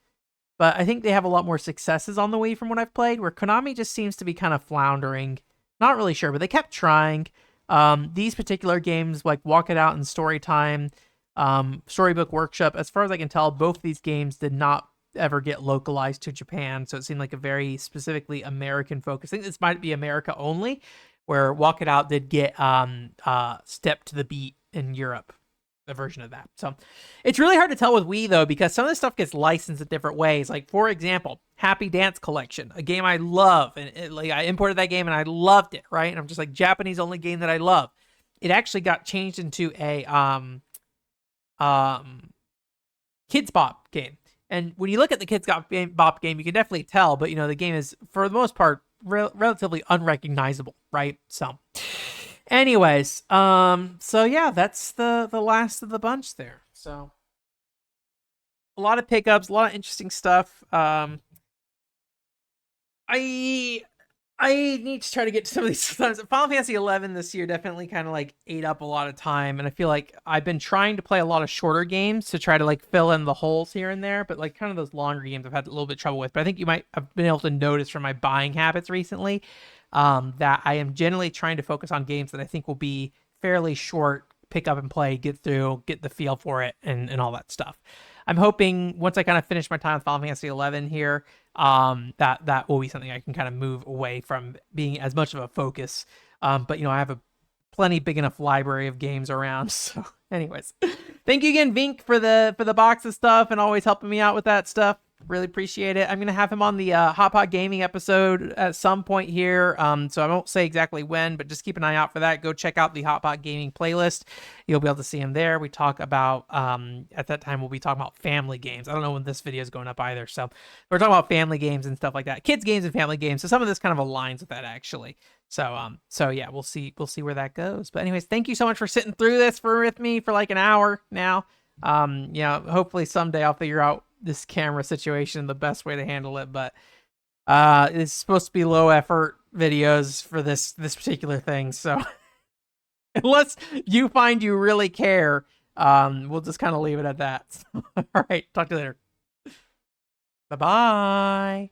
but I think they have a lot more successes on the Wii from what I've played, where Konami just seems to be kind of floundering. Not really sure, but they kept trying. These particular games, like Walk It Out and Storytime, Storybook Workshop, as far as I can tell, both of these games did not ever get localized to Japan, so it seemed like a very specifically American focus. I think this might be America only, where Walk It Out did get Step to the Beat in Europe, a version of that. So it's really hard to tell with Wii though, because some of this stuff gets licensed in different ways. Like, for example, Happy Dance Collection, a game I love, and like I imported that game and I loved it, right? And I'm just like, Japanese only game that I love. It actually got changed into a Kids Bop game. And when you look at the Kids Bop game, you can definitely tell, but the game is, for the most part, relatively unrecognizable, right? So anyways, so yeah, that's the last of the bunch there. So a lot of pickups, a lot of interesting stuff. I need to try to get to some of these times. Final Fantasy 11 this year definitely kind of like ate up a lot of time, and I feel like I've been trying to play a lot of shorter games to try to like fill in the holes here and there, but like kind of those longer games I've had a little bit of trouble with. But I think you might have been able to notice from my buying habits recently that I am generally trying to focus on games that I think will be fairly short, pick up and play, get through, get the feel for it, and all that stuff. I'm hoping once I kind of finish my time with Final Fantasy 11 here, that will be something I can kind of move away from being as much of a focus. But I have a plenty big enough library of games around. So, anyways, thank you again, Vink, for the box of stuff and always helping me out with that stuff. Really appreciate it. I'm gonna have him on the Hot Pot Gaming episode at some point here. So I won't say exactly when, but just keep an eye out for that. Go check out the Hot Pot Gaming playlist. You'll be able to see him there. We talk about at that time we'll be talking about family games. I don't know when this video is going up either. So we're talking about family games and stuff like that, kids games and family games. So some of this kind of aligns with that actually. So yeah, we'll see where that goes. But anyways, thank you so much for sitting through this with me for like an hour now. Hopefully someday I'll figure out this camera situation, the best way to handle it, but it's supposed to be low effort videos for this particular thing, so unless you find you really care, we'll just kind of leave it at that. All right, talk to you later. Bye-bye.